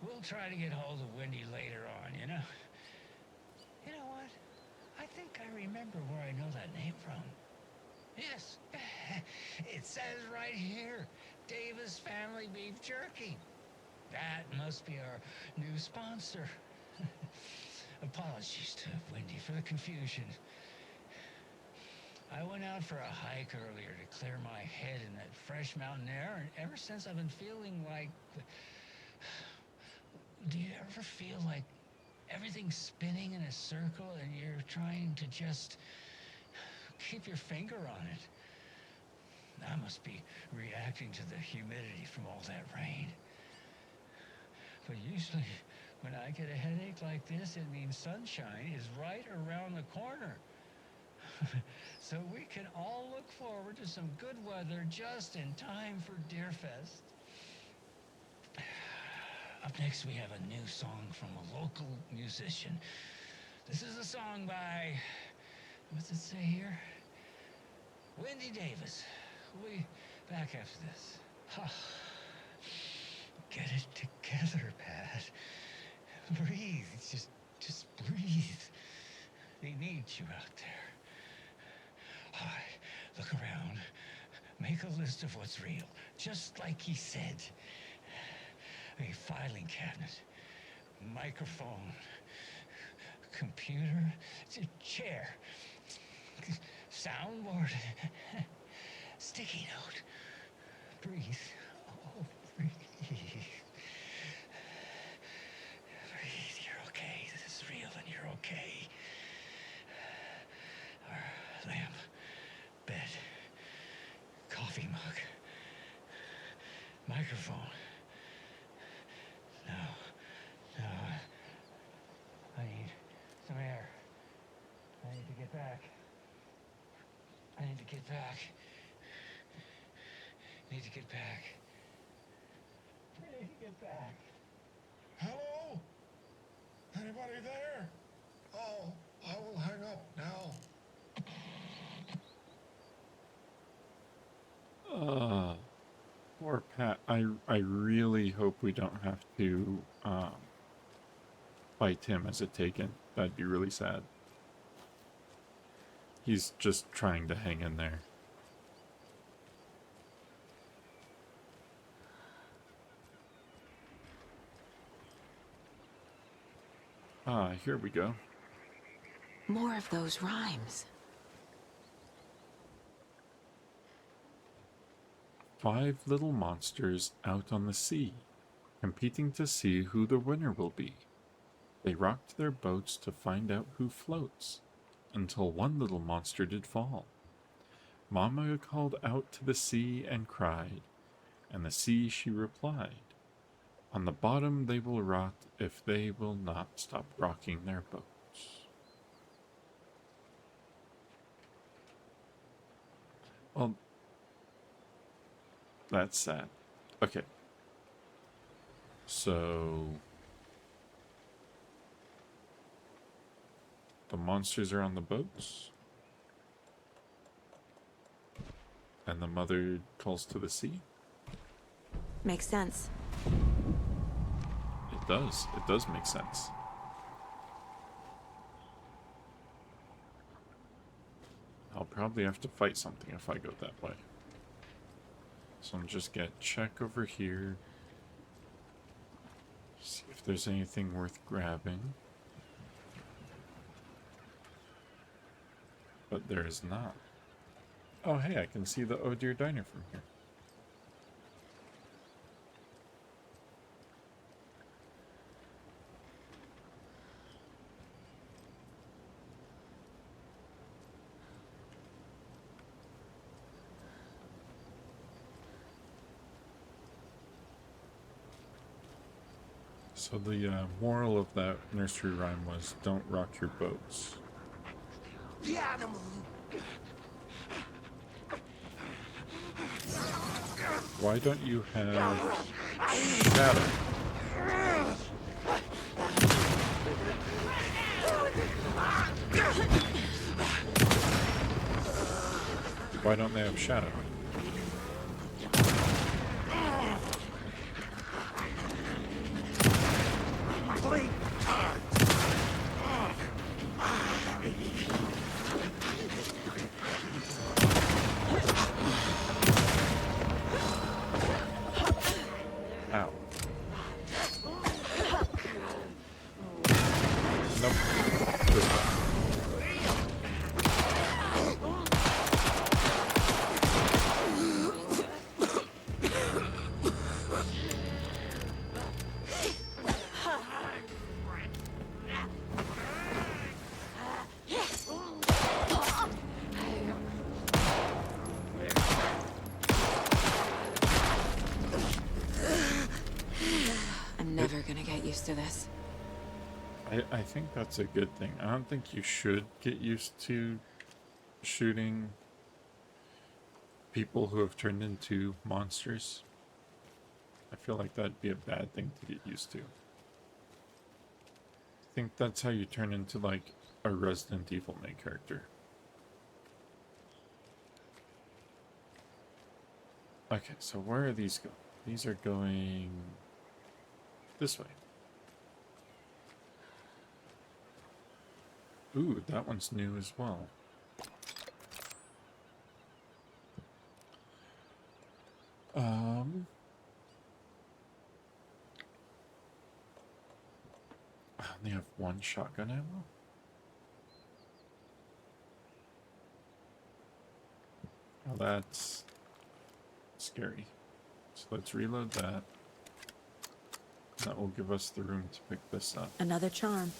We'll try to get hold of Wendy later on, you know? You know what? I think I remember where I know that name from. Yes, it says right here, Davis Family Beef Jerky. That must be our new sponsor. Apologies to Wendy for the confusion. I went out for a hike earlier to clear my head in that fresh mountain air, and ever since I've been feeling like... Do you ever feel like everything's spinning in a circle and you're trying to just keep your finger on it? I must be reacting to the humidity from all that rain. But usually, when I get a headache like this, it means sunshine is right around the corner. So we can all look forward to some good weather just in time for Deerfest. Up next, we have a new song from a local musician. This is a song by, what's it say here? Wendy Davis. We'll be back after this. Get it together, Pat. Breathe. Just breathe. They need you out there. All right, look around. Make a list of what's real, just like he said. A filing cabinet, microphone, computer, chair, soundboard, sticky note. Breathe. Oh, breathe. Breathe. You're okay. This is real and you're okay. Our lamp, bed, coffee mug, microphone. No. I need some air. I need to get back. I need to get back. Need to get back. I need to get back. Hello? Anybody there? Oh, I will hang up now. poor Pat. I I really hope we don't have to fight him as a Taken. That'd be really sad. He's just trying to hang in there. Ah, here we go. More of those rhymes. 5 little monsters out on the sea, competing to see who the winner will be. They rocked their boats to find out who floats, until one little monster did fall. Mama called out to the sea and cried, and the sea she replied, on the bottom they will rot if they will not stop rocking their boats. Well, that's sad. Okay. So the monsters are on the boats. And the mother calls to the sea. Makes sense. It does. It does make sense. I'll probably have to fight something if I go that way. So I'm just gonna check over here. See if there's anything worth grabbing. But there is not. Oh hey, I can see the Oh Dear Diner from here. So the moral of that nursery rhyme was, don't rock your boats. The animal! Why don't you have shadow? Why don't they have shadow? Ow. Nope. This way. I'm never gonna get used to this. I think that's a good thing. I don't think you should get used to shooting people who have turned into monsters. I feel like that'd be a bad thing to get used to. I think that's how you turn into like a Resident Evil main character. Okay, so where are these going? These are going this way. Ooh, that one's new as well. I only have one shotgun ammo. Well, that's scary. So let's reload that. That will give us the room to pick this up. Another charm.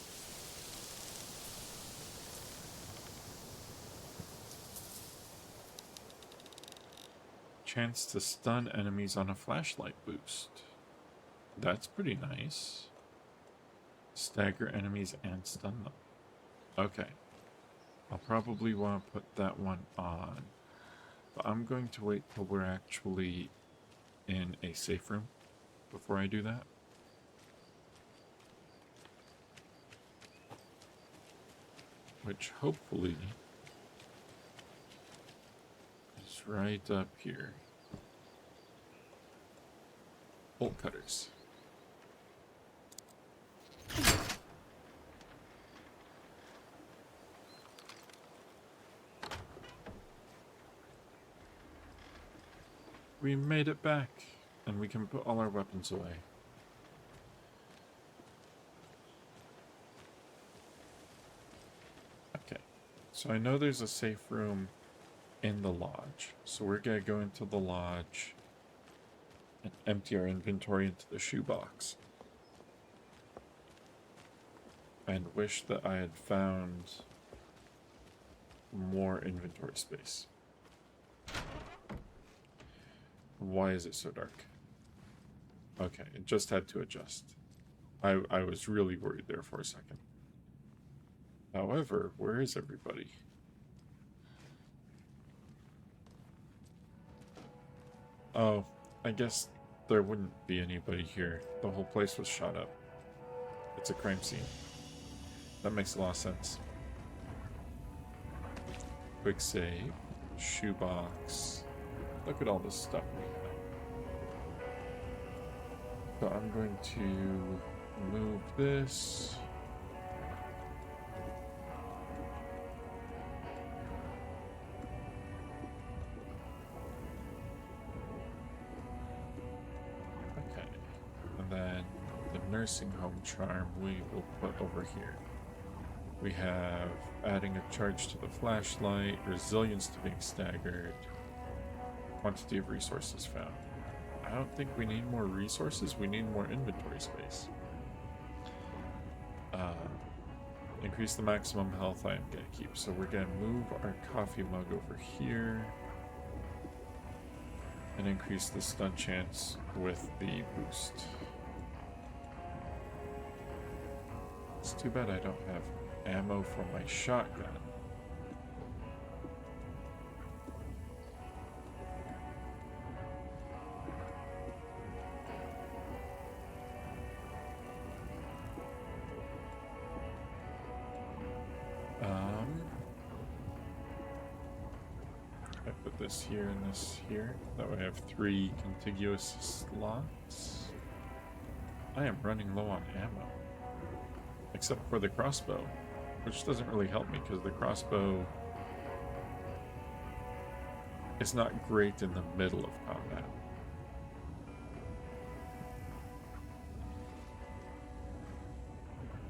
Chance to stun enemies on a flashlight boost. That's pretty nice. Stagger enemies and stun them. Okay. I'll probably want to put that one on. But I'm going to wait till we're actually in a safe room before I do that. Which hopefully is right up here. bolt cutters. We made it back, and we can put all our weapons away. Okay, so I know there's a safe room in the lodge, so we're gonna go into the lodge and empty our inventory into the shoebox. And wish that I had found more inventory space. Why is it so dark? Okay, it just had to adjust. I was really worried there for a second. However, where is everybody? Oh, I guess there wouldn't be anybody here. The whole place was shot up. It's a crime scene. That makes a lot of sense. Quick save. Shoebox. Look at all this stuff we have. So I'm going to move this. Okay. And then the nursing home charm we will put over here. We have adding a charge to the flashlight, resilience to being staggered, quantity of resources found. I don't think we need more resources, we need more inventory space. Increase the maximum health I am going to keep. So we're going to move our coffee mug over here. And increase the stun chance with the boost. It's too bad I don't have ammo for my shotgun. I put this here and this here. That way I have 3 contiguous slots. I am running low on ammo. Except for the crossbow, which doesn't really help me because the crossbow is not great in the middle of combat.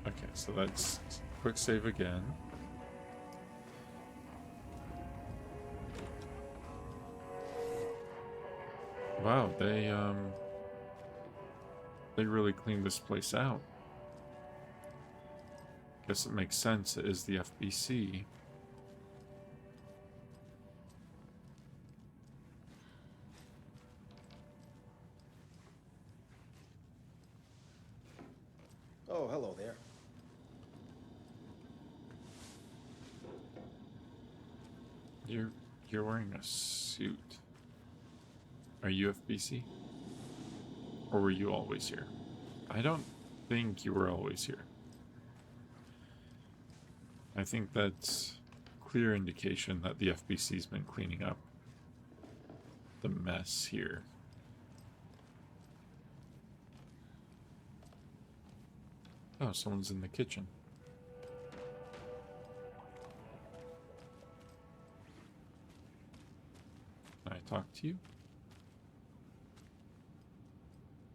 Okay, so that's quick save again. Wow, they really cleaned this place out. Guess it makes sense, it is the FBC. Oh, hello there. You're wearing a suit. Are you FBC? Or were you always here? I don't think you were always here. I think that's clear indication that the FBC's been cleaning up the mess here. Oh, someone's in the kitchen. Can I talk to you?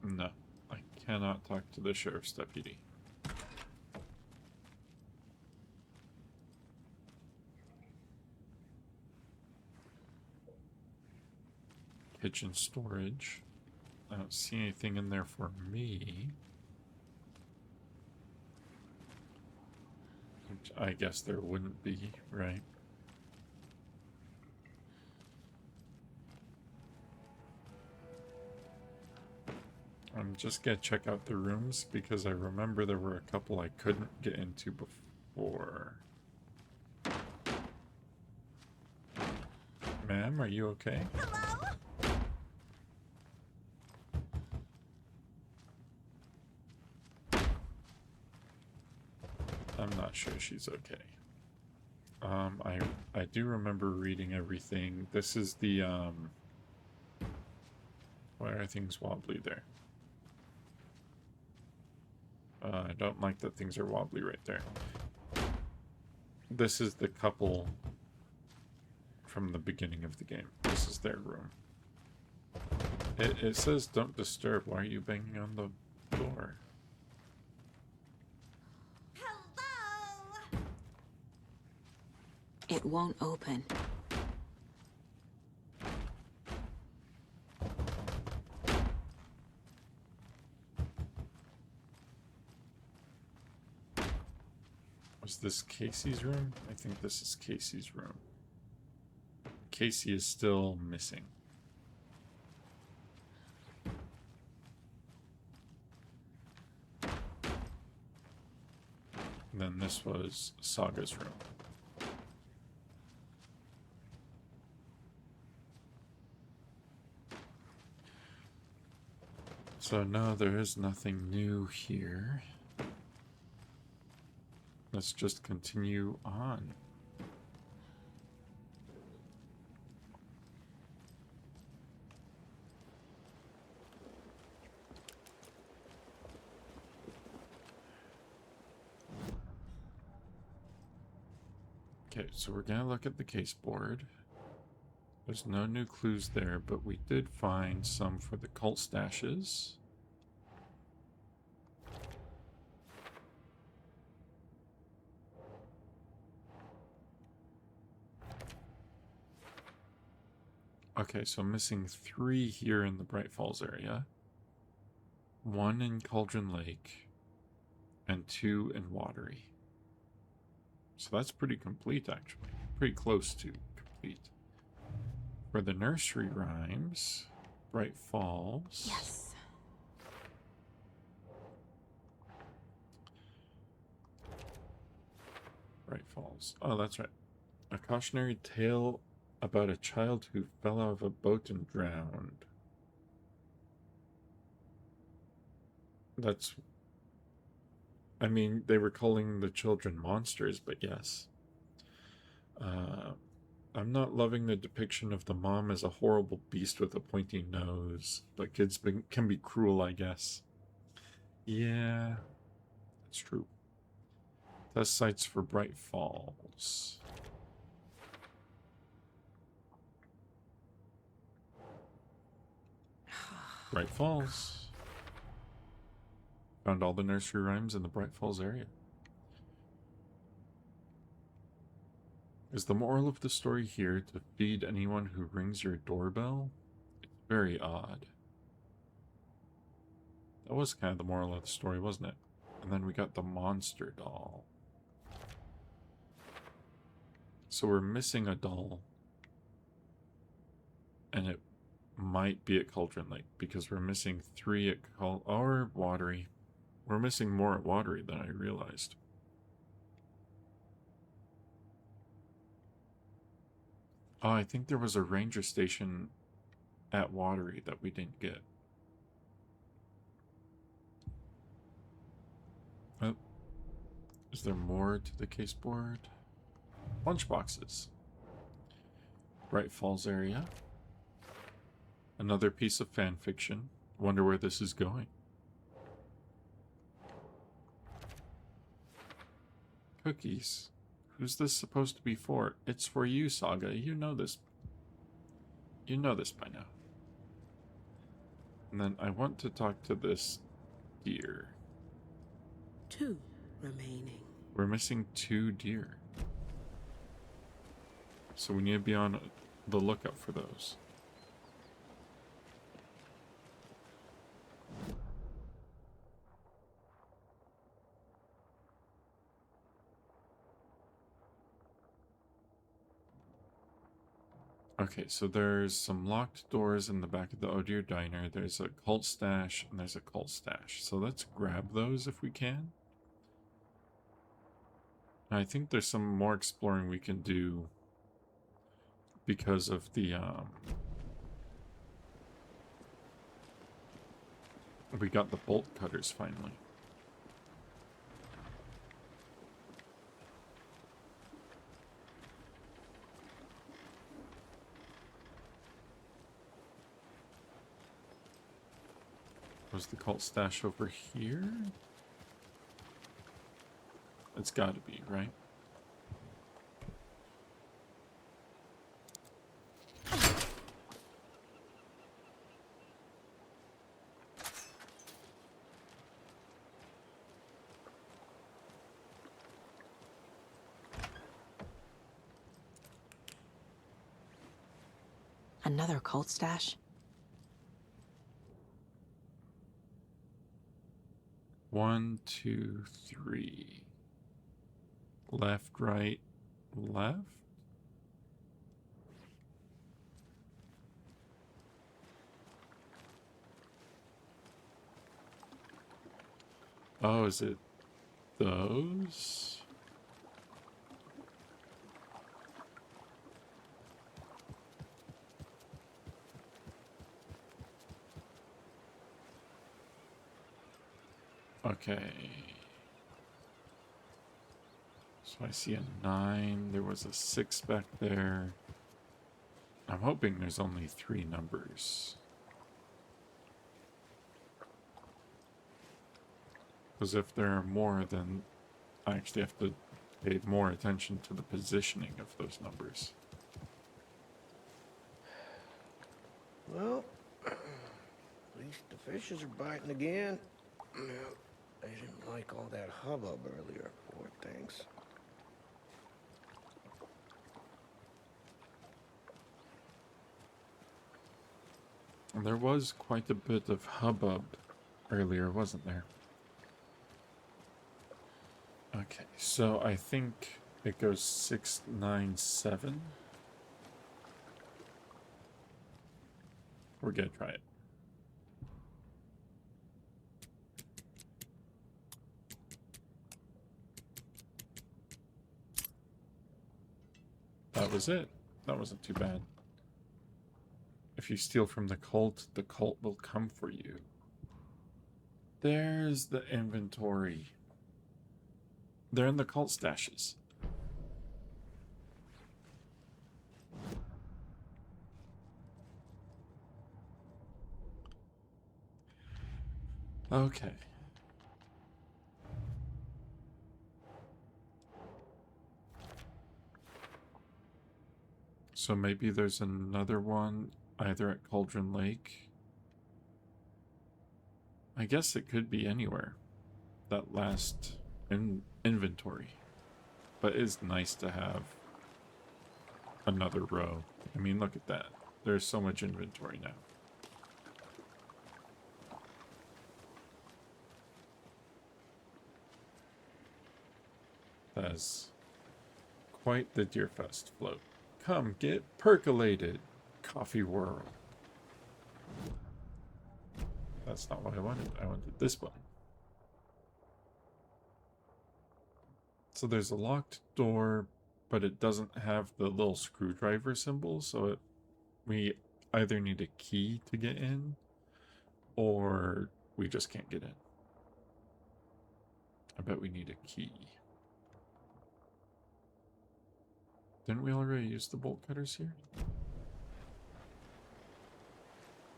No, I cannot talk to the sheriff's deputy. Kitchen storage. I don't see anything in there for me. Which I guess there wouldn't be, right? I'm just gonna check out the rooms because I remember there were a couple I couldn't get into before. Ma'am, are you okay? Hello? I'm not sure she's okay. I do remember reading everything. This is the why are things wobbly there? I don't like that things are wobbly right there. This is the couple from the beginning of the game. This is their room. It says don't disturb. Why are you banging on the door? Hello! It won't open. Was this Casey's room? I think this is Casey's room. Casey is still missing. And then this was Saga's room. So no, there is nothing new here. Let's just continue on. Okay, so we're gonna look at the case board. There's no new clues there, but we did find some for the cult stashes. Okay, so missing 3 here in the Bright Falls area. 1 in Cauldron Lake. And 2 in Watery. So that's pretty complete, actually. Pretty close to complete. For the nursery rhymes, Bright Falls. Yes. Bright Falls. Oh, that's right. A cautionary tale about a child who fell out of a boat and drowned. That's... I mean, they were calling the children monsters, but yes. I'm not loving the depiction of the mom as a horrible beast with a pointy nose, but kids can be cruel, I guess. Yeah, that's true. Test sites for Bright Falls. Bright Falls. Found all the nursery rhymes in the Bright Falls area. Is the moral of the story here to feed anyone who rings your doorbell? It's very odd. That was kind of the moral of the story, wasn't it? And then we got the monster doll. So we're missing a doll. And it might be at Cauldron Lake, because we're missing 3 at or Watery. We're missing more at Watery than I realized. Oh, I think there was a ranger station at Watery that we didn't get. Oh, is there more to the case board? Lunchboxes. Bright Falls area. Another piece of fan fiction. Wonder where this is going. Cookies. Who's this supposed to be for? It's for you, Saga. You know this. You know this by now. And then I want to talk to this deer. 2 remaining. We're missing 2 deer. So we need to be on the lookout for those. Okay, so there's some locked doors in the back of the Oh Dear Diner. There's a cult stash and there's a cult stash. So let's grab those if we can. I think there's some more exploring we can do because of the we got the bolt cutters finally. Was the cult stash over here? It's got to be, right? Another cult stash? 1, 2, 3. Left, right, left? Oh, is it those? Okay. So I see a 9. There was a 6 back there. I'm hoping there's only 3 numbers. Because if there are more, then I actually have to pay more attention to the positioning of those numbers. Well, at least the fishes are biting again. They didn't like all that hubbub earlier, poor things. And there was quite a bit of hubbub earlier, wasn't there? Okay, so I think it goes 6, 9, 7. We're gonna try it. That was it. That wasn't too bad. If you steal from the cult will come for you. There's the inventory. They're in the cult stashes. Okay. So maybe there's another one either at Cauldron Lake. I guess it could be anywhere. That last inventory. But it's nice to have another row. I mean, look at that. There's so much inventory now. That's quite the Deerfest float. Come get percolated, Coffee World. That's not what I wanted. I wanted this one. So there's a locked door, but it doesn't have the little screwdriver symbol, so we either need a key to get in, or we just can't get in. I bet we need a key. Didn't we already use the bolt cutters here?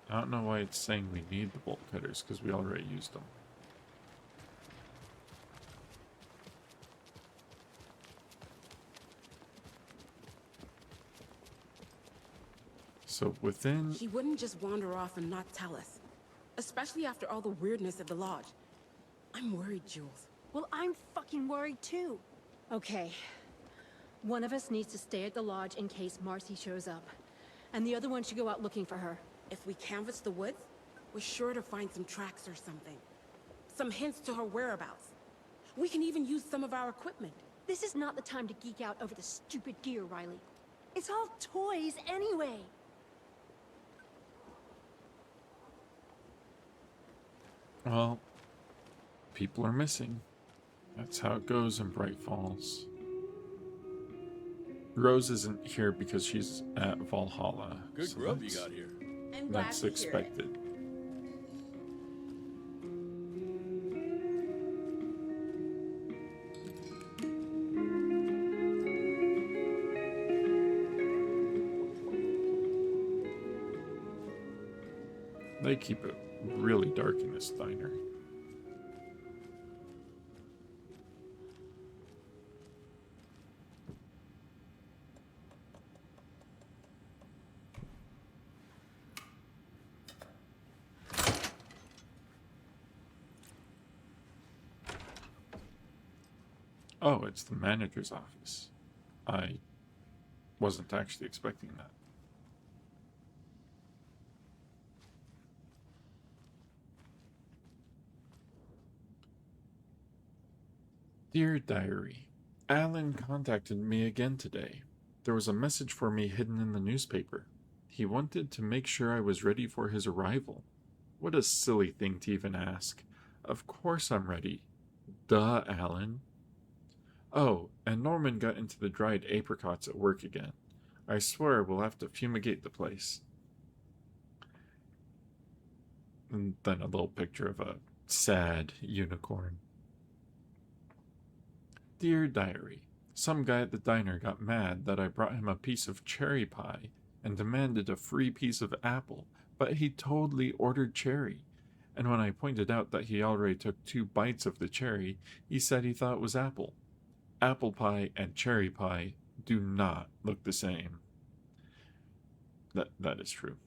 I don't know why it's saying we need the bolt cutters, because we already used them. So within... He wouldn't just wander off and not tell us. Especially after all the weirdness at the lodge. I'm worried, Jules. Well, I'm fucking worried too. Okay. One of us needs to stay at the lodge in case Marcy shows up. And the other one should go out looking for her. If we canvass the woods, we're sure to find some tracks or something. Some hints to her whereabouts. We can even use some of our equipment. This is not the time to geek out over the stupid gear, Riley. It's all toys anyway. Well, people are missing. That's how it goes in Bright Falls. Rose isn't here because she's at Valhalla. Good grub you got here. I'm glad That's to hear it. expected. They keep it really dark in this diner. Oh, it's the manager's office. I wasn't actually expecting that. Dear Diary, Alan contacted me again today. There was a message for me hidden in the newspaper. He wanted to make sure I was ready for his arrival. What a silly thing to even ask. Of course I'm ready. Duh, Alan. Oh, and Norman got into the dried apricots at work again. I swear we'll have to fumigate the place. And then a little picture of a sad unicorn. Dear Diary, some guy at the diner got mad that I brought him a piece of cherry pie and demanded a free piece of apple, but he totally ordered cherry. And when I pointed out that he already took 2 bites of the cherry, he said he thought it was apple. Apple pie and cherry pie do not look the same. That is true.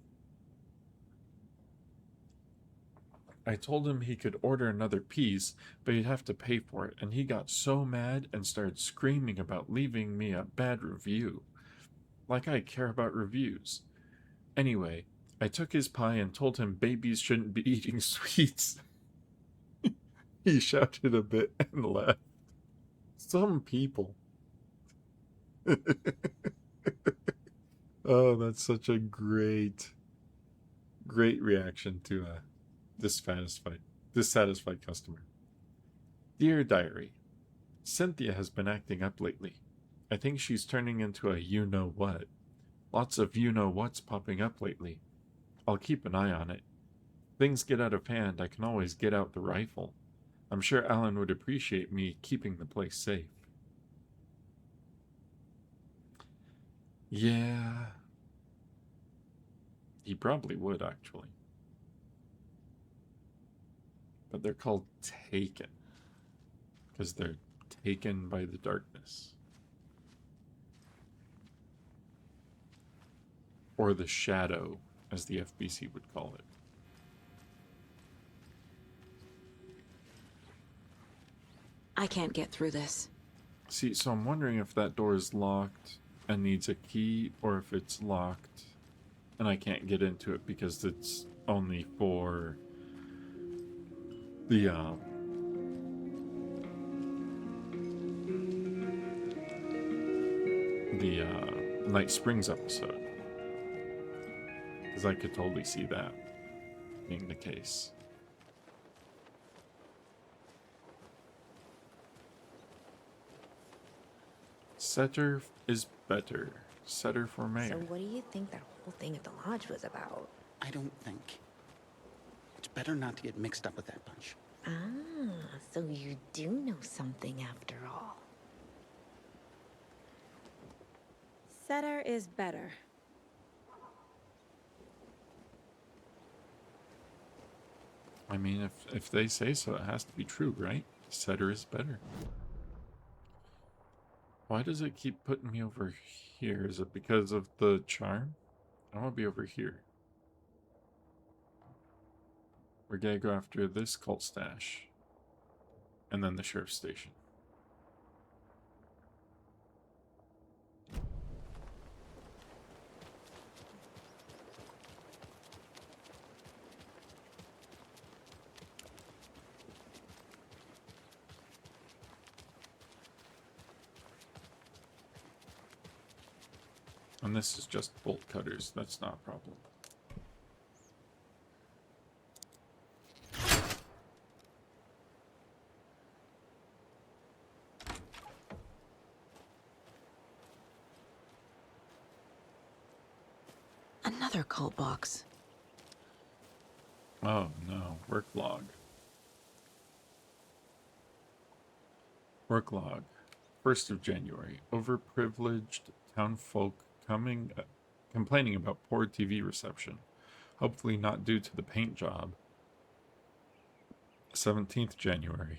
I told him he could order another piece, but he'd have to pay for it, and he got so mad and started screaming about leaving me a bad review. Like I care about reviews. Anyway, I took his pie and told him babies shouldn't be eating sweets. He shouted a bit and left. Some people. Oh, that's such a great reaction to a dissatisfied customer. Dear Diary, Cynthia has been acting up lately. I think she's turning into a you-know-what. Lots of you-know-whats popping up lately. I'll keep an eye on it. Things get out of hand, I can always get out the rifle. I'm sure Alan would appreciate me keeping the place safe. Yeah. He probably would, actually. But they're called Taken. Because they're taken by the darkness. Or the shadow, as the FBC would call it. I can't get through this. See, so I'm wondering if that door is locked and needs a key, or if it's locked and I can't get into it because it's only for the Night Springs episode. Because I could totally see that being the case. Setter is better. Setter for mayor. So what do you think that whole thing at the lodge was about? I don't think. It's better not to get mixed up with that bunch. Ah, so you do know something after all. Setter is better. I mean, if they say so, it has to be true, right? Setter is better. Why does it keep putting me over here? Is it because of the charm? I want to be over here. We're gonna go after this cult stash. And then the sheriff's station. And this is just bolt cutters, that's not a problem. Another cult box. Oh no, work log. Work log. 1st of January. Overprivileged townfolk complaining about poor TV reception. Hopefully not due to the paint job. 17th January.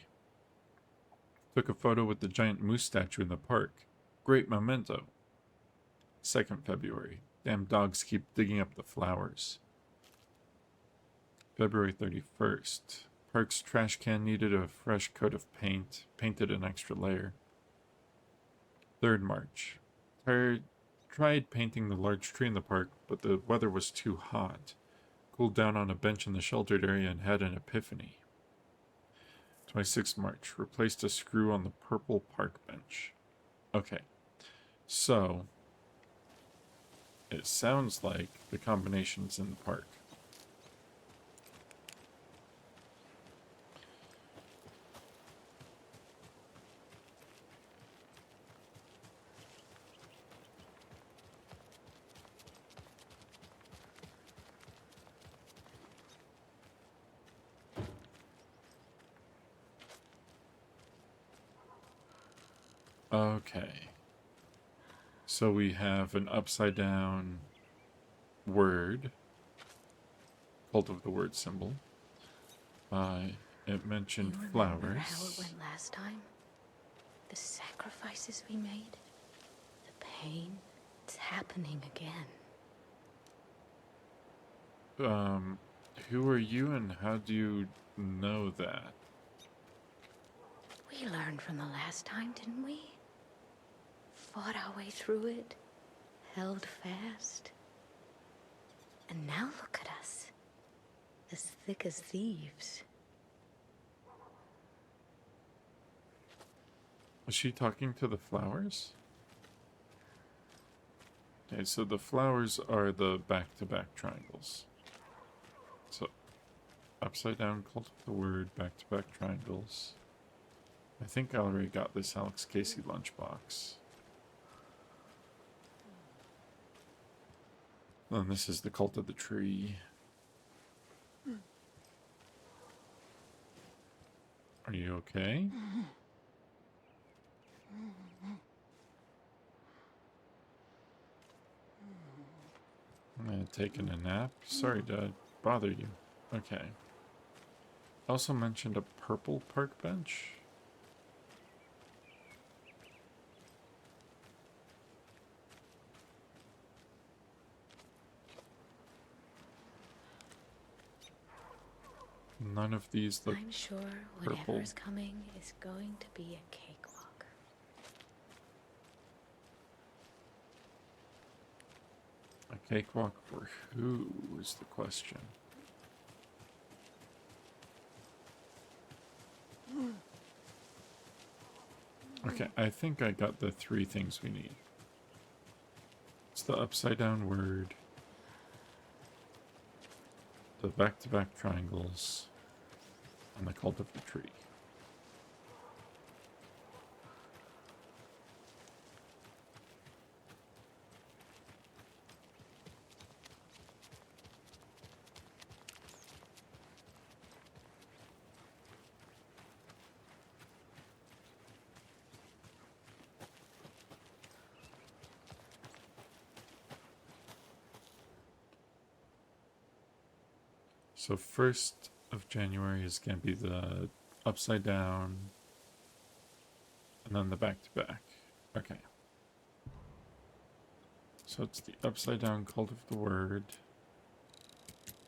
Took a photo with the giant moose statue in the park. Great memento. 2nd February. Damn dogs keep digging up the flowers. February 31st. Park's trash can needed a fresh coat of paint. Painted an extra layer. 3rd March. Tried painting the large tree in the park, but the weather was too hot. Cooled down on a bench in the sheltered area and had an epiphany. 26th March. Replaced a screw on the purple park bench. Okay. So, it sounds like the combination's in the park. Okay. So we have an upside down word, cult of the word symbol. It mentioned You flowers. remember how it went last time? The sacrifices we made? The pain? It's happening again. Who are you and how do you know that? We learned from the last time, didn't we? Fought our way through it. Held fast. And now look at us. As thick as thieves. Was she talking to the flowers? Okay, so the flowers are the back-to-back triangles. So, upside down, cult of the word, back-to-back triangles. I think I already got this Alex Casey lunchbox. Then this is the cult of the tree. Are you okay? Taking a nap? Sorry to bother you. Okay. Also mentioned a purple park bench. None of these look I'm sure purple. whatever's coming is going to be a cakewalk. A cakewalk for who is the question. Okay, I think I got the 3 things we need. It's the upside down word, the back-to-back triangles, and the cult of the tree. So 1st of January is going to be the upside down, and then the back-to-back. Okay. So it's the upside down cult of the word,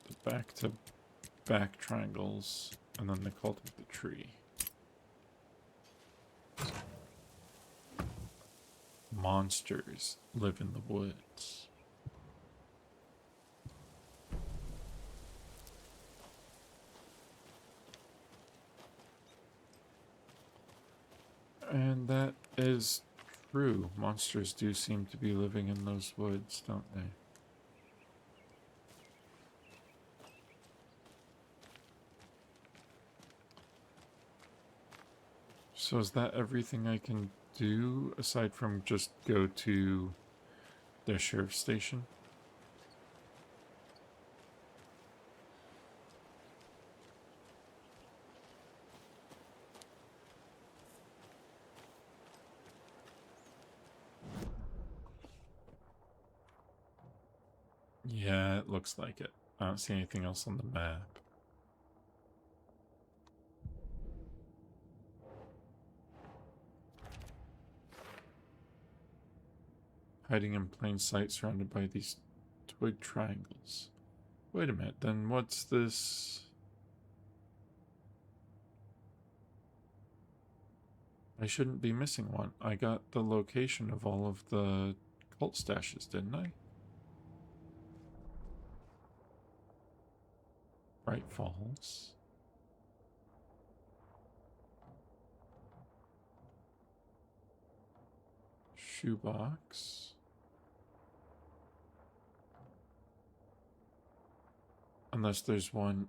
the back-to-back triangles, and then the cult of the tree. Monsters live in the woods. And that is true. Monsters do seem to be living in those woods, don't they? So is that everything I can do aside from just go to the sheriff's station? Yeah, it looks like it. I don't see anything else on the map. Hiding in plain sight surrounded by these twig triangles. Wait a minute, then what's this? I shouldn't be missing one. I got the location of all of the cult stashes, didn't I? Bright Falls. Shoebox. Unless there's one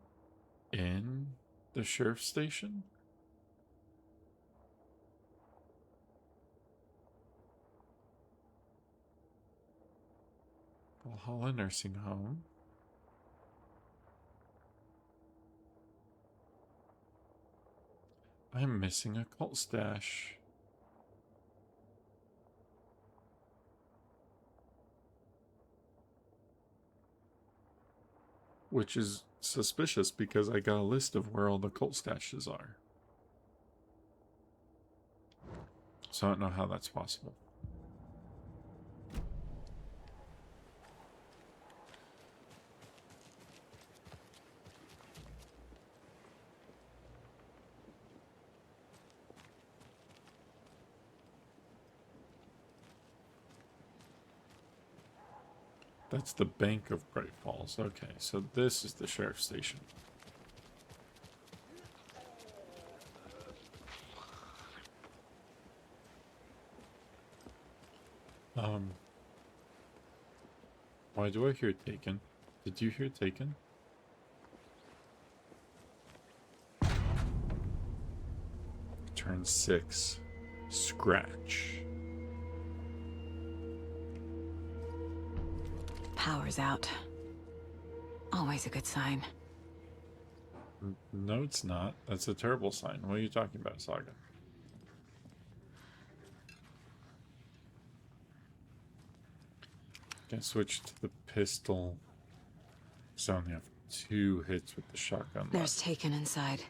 in the sheriff's station? Valhalla Nursing Home. I'm missing a cult stash. Which is suspicious because I got a list of where all the cult stashes are. So I don't know how that's possible. That's the Bank of Bright Falls. Okay, so this is the sheriff's station. Why do I hear Taken? Did you hear Taken? Turn 6. Scratch. Power's out. Always a good sign. No, it's not. That's a terrible sign. What are you talking about, Saga? Can switch to the pistol. So I only have 2 hits with the shotgun. There's Taken inside.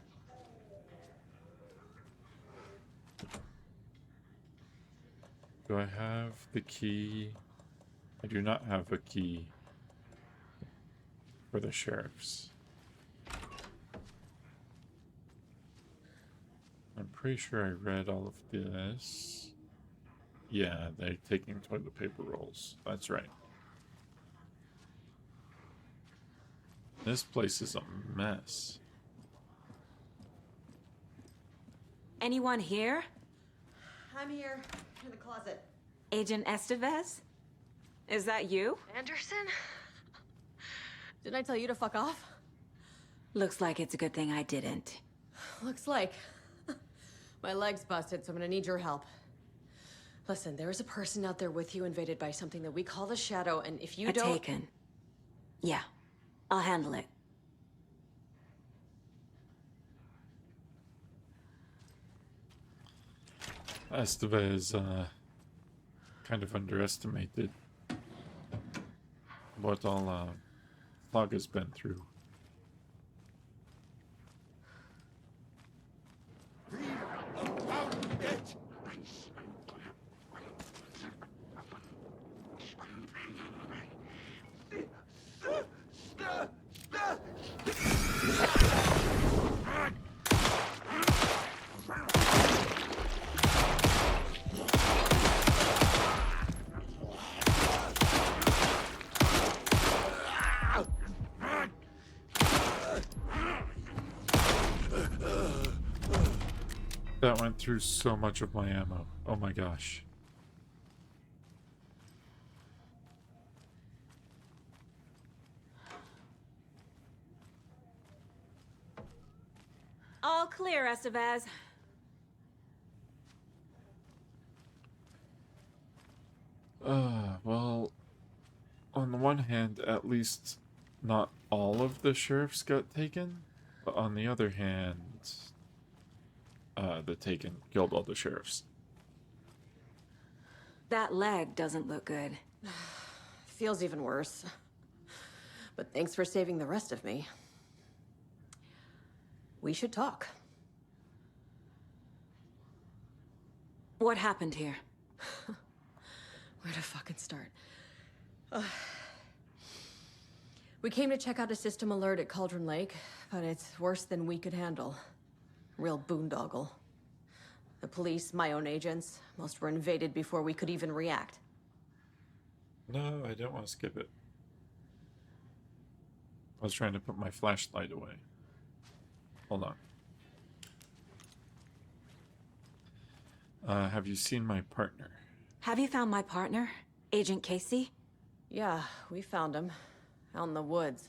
Do I have the key? I do not have a key for the sheriff's. I'm pretty sure I read all of this. Yeah, they're taking toilet paper rolls. That's right. This place is a mess. Anyone here? I'm here, in the closet. Agent Estevez? Is that you? Anderson? Didn't I tell you to fuck off? Looks like it's a good thing I didn't. Looks like. My leg's busted, so I'm gonna need your help. Listen, there is a person out there with you invaded by something that we call the Shadow, and if you don't— Taken. Yeah, I'll handle it. Estevez kind of underestimated what all Saga's been through. That went through so much of my ammo. Oh my gosh. All clear, Estevez. Well, on the one hand, at least not all of the sheriffs got taken, but on the other hand, the Taken killed all the sheriffs. That leg doesn't look good. Feels even worse. But thanks for saving the rest of me. We should talk. What happened here? Where to fucking start? We came to check out a system alert at Cauldron Lake, but it's worse than we could handle. Real boondoggle. The police, my own agents, most were invaded before we could even react. No, I don't want to skip it. I was trying to put my flashlight away. Hold on. Have you seen my partner? Have you found my partner, Agent Casey? Yeah, we found him. Out in the woods.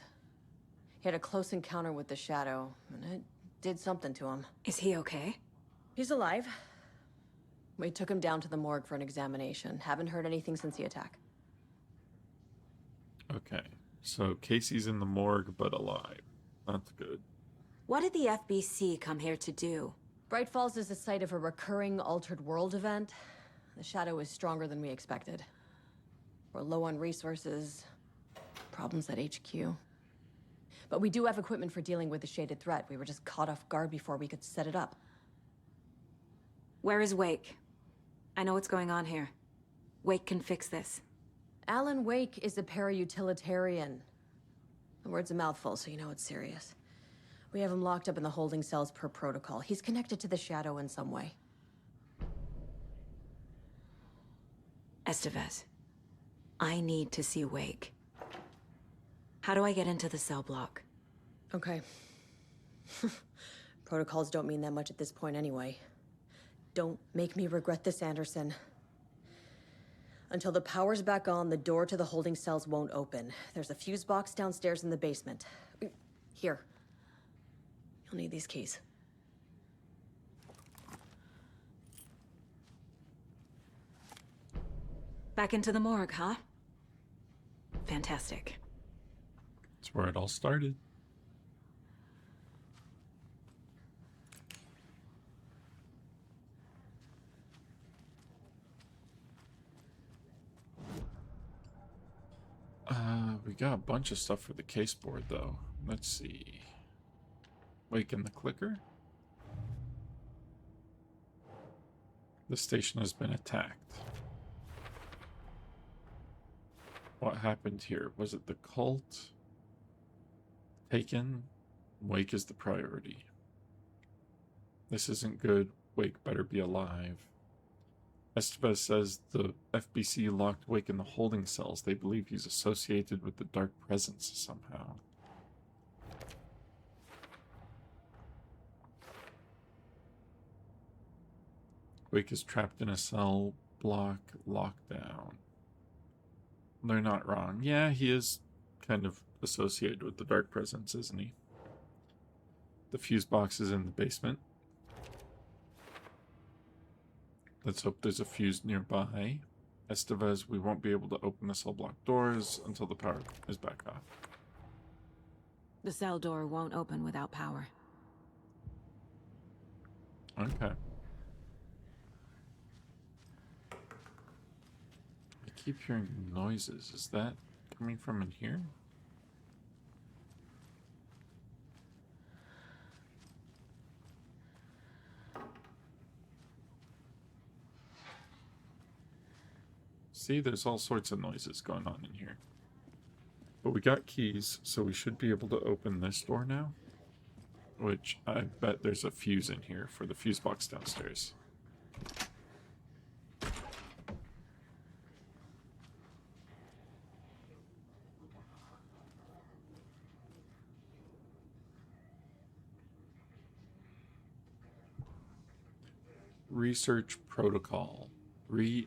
He had a close encounter with the Shadow, and it did something to him. Is he okay? He's alive. We took him down to the morgue for an examination. Haven't heard anything since the attack. Okay, so Casey's in the morgue but alive. That's good. What did the FBC come here to do? Bright Falls is the site of a recurring Altered World event. The Shadow is stronger than we expected. We're low on resources, problems at HQ. But we do have equipment for dealing with the shaded threat. We were just caught off guard before we could set it up. Where is Wake? I know what's going on here. Wake can fix this. Alan Wake is a para-utilitarian. The word's a mouthful, so you know it's serious. We have him locked up in the holding cells per protocol. He's connected to the Shadow in some way. Estevez, I need to see Wake. How do I get into the cell block? Okay. Protocols don't mean that much at this point anyway. Don't make me regret this, Anderson. Until the power's back on, the door to the holding cells won't open. There's a fuse box downstairs in the basement. Here. You'll need these keys. Back into the morgue, huh? Fantastic. That's where it all started. We got a bunch of stuff for the case board, though. Let's see. Wake in the clicker. The station has been attacked. What happened here? Was it the cult? Taken? Wake is the priority. This isn't good. Wake better be alive. Estevez says the FBC locked Wake in the holding cells. They believe he's associated with the Dark Presence somehow. Wake is trapped in a cell block lockdown. They're not wrong. Yeah, he is kind of associated with the Dark Presence, isn't he? The fuse box is in the basement. Let's hope there's a fuse nearby. Estevez, we won't be able to open the cell block doors until the power is back off. The cell door won't open without power. Okay. I keep hearing noises. Is that coming from in here? See, there's all sorts of noises going on in here. But we got keys, so we should be able to open this door now. Which I bet there's a fuse in here for the fuse box downstairs. Research protocol.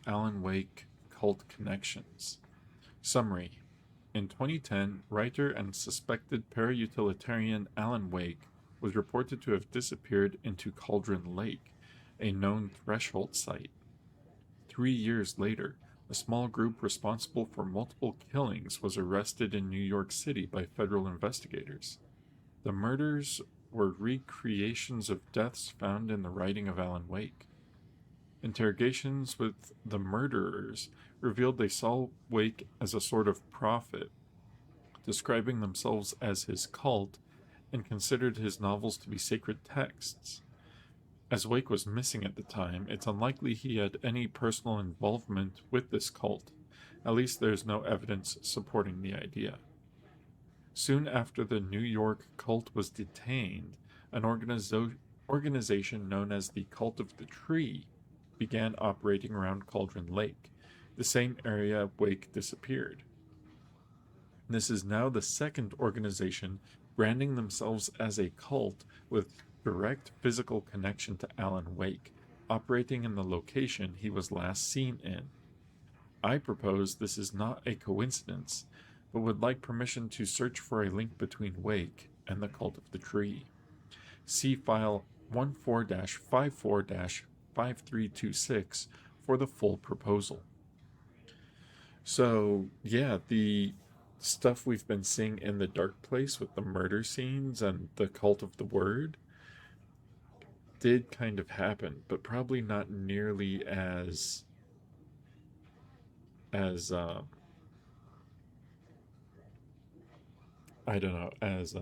Alan Wake Cult Connections. Summary. In 2010, writer and suspected para-utilitarian Alan Wake was reported to have disappeared into Cauldron Lake, a known threshold site. 3 years later, a small group responsible for multiple killings was arrested in New York City by federal investigators. The murders were recreations of deaths found in the writing of Alan Wake. Interrogations with the murderers revealed they saw Wake as a sort of prophet, describing themselves as his cult, and considered his novels to be sacred texts. As Wake was missing at the time, it's unlikely he had any personal involvement with this cult. At least there's no evidence supporting the idea. Soon after the New York cult was detained, an organization known as the Cult of the Tree began operating around Cauldron Lake, the same area Wake disappeared. This is now the second organization branding themselves as a cult with direct physical connection to Alan Wake, operating in the location he was last seen in. I propose this is not a coincidence, but would like permission to search for a link between Wake and the Cult of the Tree. See file 14-54-5326 for the full proposal. So, yeah, the stuff we've been seeing in the Dark Place with the murder scenes and the Cult of the Word did kind of happen, but probably not nearly as I don't know, as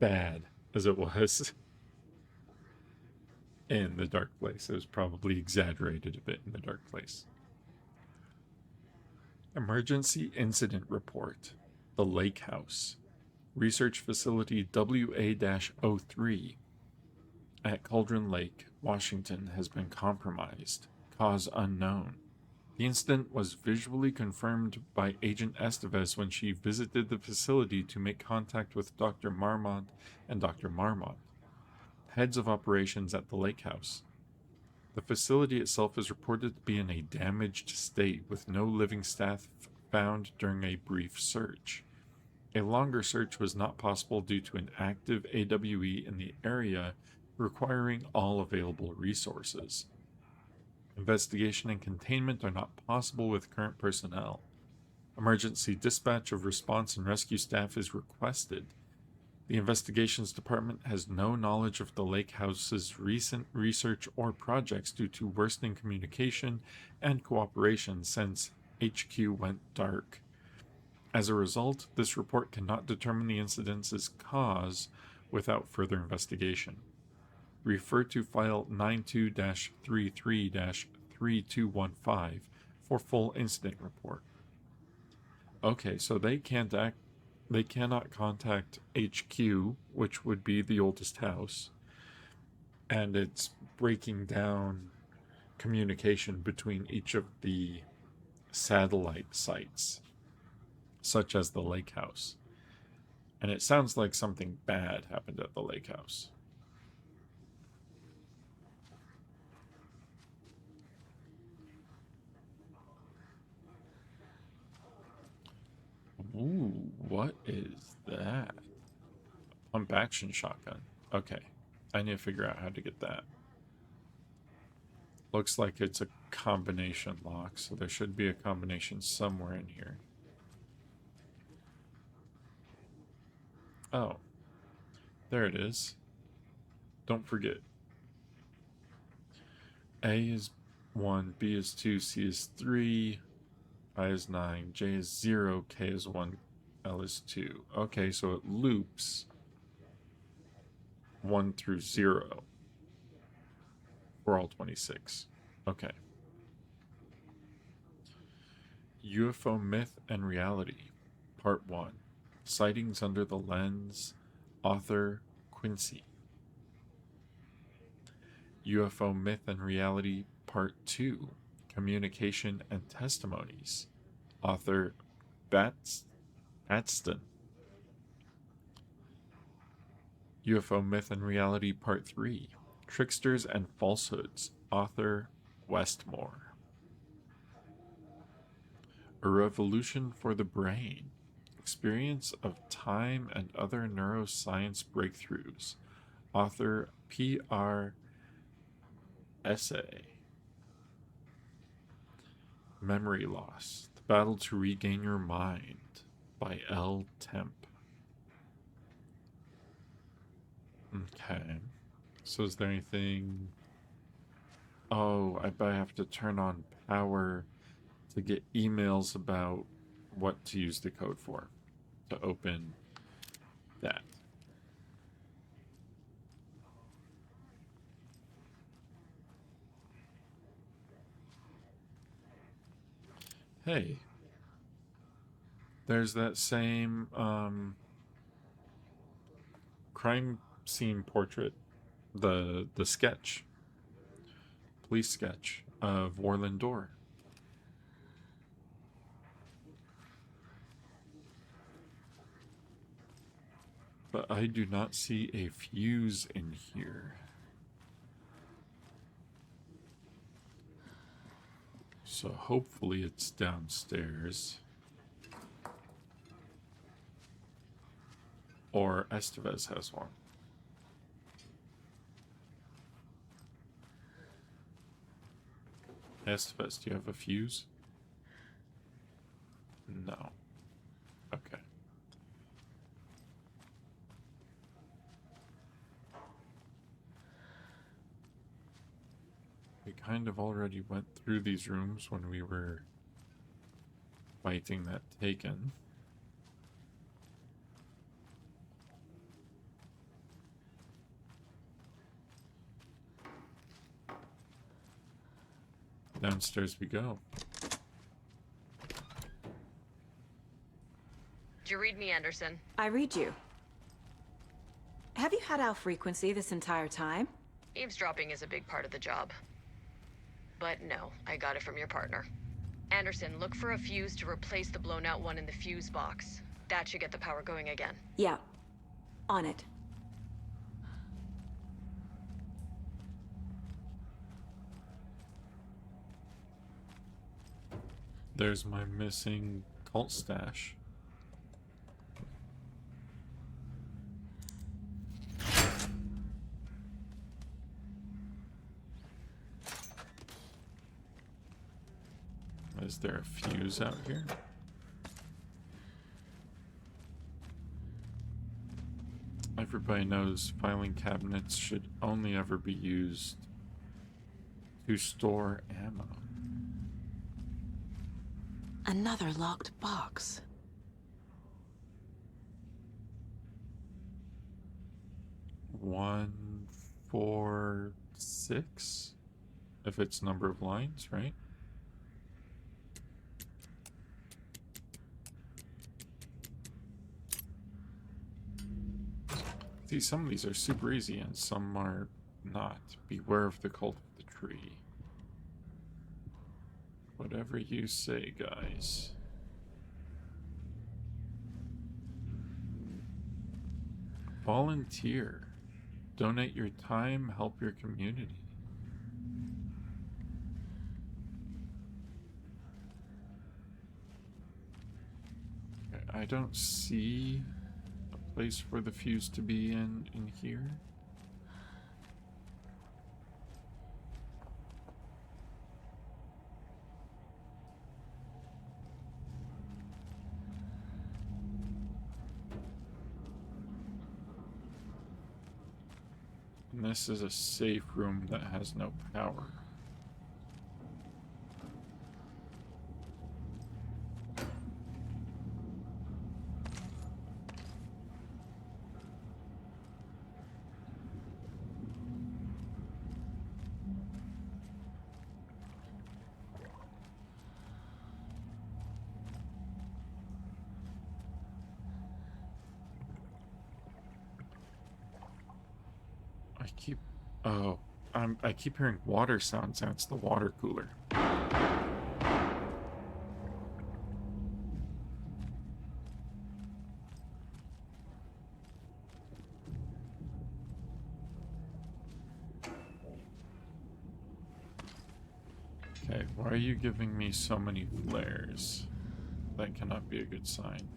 bad as it was in the Dark Place. It was probably exaggerated a bit in the Dark Place. Emergency Incident Report. The Lake House. Research Facility WA-03 at Cauldron Lake, Washington has been compromised. Cause unknown. The incident was visually confirmed by Agent Estevez when she visited the facility to make contact with Dr. Marmont and Dr. Marmont, heads of operations at the lake house. The facility itself is reported to be in a damaged state with no living staff found during a brief search. A longer search was not possible due to an active AWE in the area requiring all available resources. Investigation and containment are not possible with current personnel. Emergency dispatch of response and rescue staff is requested. The Investigations Department has no knowledge of the lake house's recent research or projects due to worsening communication and cooperation since HQ went dark. As a result, this report cannot determine the incident's cause without further investigation. Refer to file 92-33-3215 for full incident report. Okay, so they cannot contact HQ, which would be the oldest house, and it's breaking down communication between each of the satellite sites, such as the lake house. And it sounds like something bad happened at the lake house. Ooh, what is that? Pump action shotgun. Okay, I need to figure out how to get that. Looks like it's a combination lock, so there should be a combination somewhere in here. Oh, there it is. Don't forget. A is 1, B is 2, C is 3, I is 9, J is 0, K is 1, L is 2. Okay, so it loops 1 through 0 for all 26. Okay. UFO Myth and Reality, Part 1. Sightings Under the Lens, author Quincy. UFO Myth and Reality, Part 2. Communication and Testimonies, author Batston. UFO Myth and Reality, Part 3. Tricksters and Falsehoods, author Westmore. A Revolution for the Brain, Experience of Time and Other Neuroscience Breakthroughs, author P.R. Essay. Memory Loss, The Battle to Regain Your Mind, by L. Temp. Okay. So is there anything... Oh, I bet I have to turn on power to get emails about what to use the code for to open that. Hey, there's that same crime scene portrait, the sketch, police sketch of Warland Door. But I do not see a fuse in here. So hopefully it's downstairs. Or Estevez has one. Estevez, do you have a fuse? No. Okay. We kind of already went through these rooms when we were fighting that Taken. Downstairs we go. Did you read me, Anderson? I read you. Have you had our frequency this entire time? Eavesdropping is a big part of the job. But no, I got it from your partner. Anderson, look for a fuse to replace the blown out one in the fuse box. That should get the power going again. Yeah. On it. There's my missing cult stash. Is there a fuse out here? Everybody knows filing cabinets should only ever be used to store ammo. Another locked box. One, 4, 6? If it's number of lines, right? See, some of these are super easy and some are not. Beware of the cult of the tree. Whatever you say, guys. Volunteer. Donate your time, help your community. Okay, I don't see a place for the fuse to be in here. And this is a safe room that has no power. I keep hearing water sounds, and it's the water cooler. Okay, why are you giving me so many flares? That cannot be a good sign.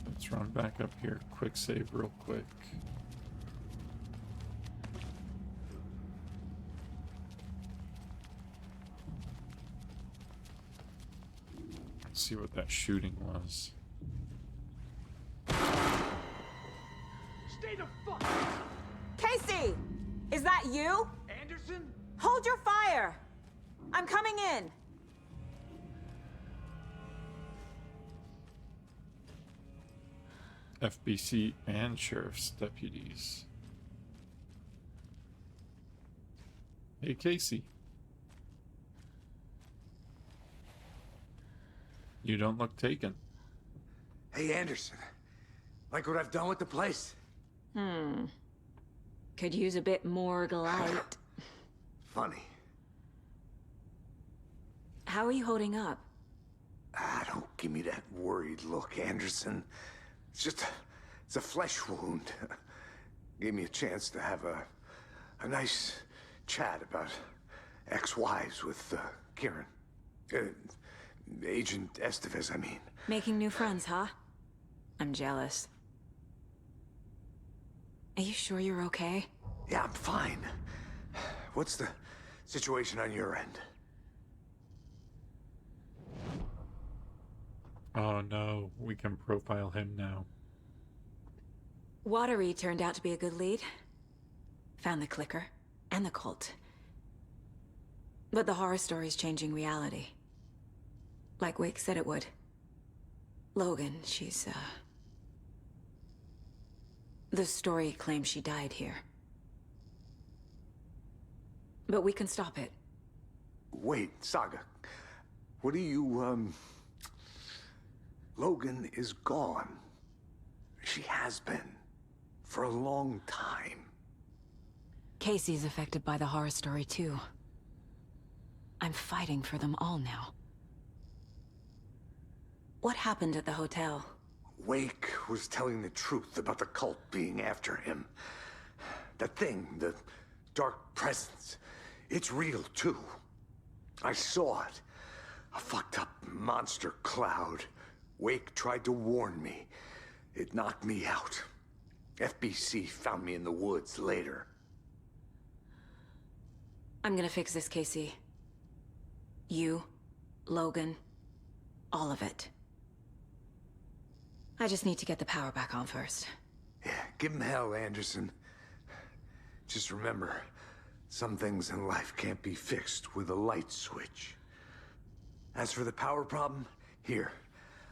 Let's run back up here. Quick save real quick. Let's see what that shooting was. Stay the fuck! Casey! Is that you? Anderson? Hold your fire! I'm coming in! FBC and sheriff's deputies. Hey, Casey. You don't look taken. Hey, Anderson. Like what I've done with the place? Could use a bit more light. Funny. How are you holding up? Don't give me that worried look, Anderson. It's a flesh wound. Gave me a chance to have a nice chat about ex-wives with Kieran. Agent Estevez, I mean. Making new friends, huh? I'm jealous. Are you sure you're okay? Yeah, I'm fine. What's the situation on your end? Oh no, we can profile him now. Watery turned out to be a good lead. Found the clicker and the cult. But the horror story's changing reality. Like Wake said it would. Logan, she's, the story claims she died here. But we can stop it. Wait, Saga. What do you, Logan is gone. She has been. For a long time. Casey's affected by the horror story, too. I'm fighting for them all now. What happened at the hotel? Wake was telling the truth about the cult being after him. That thing, the dark presence, it's real, too. I saw it. A fucked up monster cloud. Wake tried to warn me. It knocked me out. FBC found me in the woods later. I'm gonna fix this, Casey. You, Logan, all of it. I just need to get the power back on first. Yeah, give him hell, Anderson. Just remember, some things in life can't be fixed with a light switch. As for the power problem, here.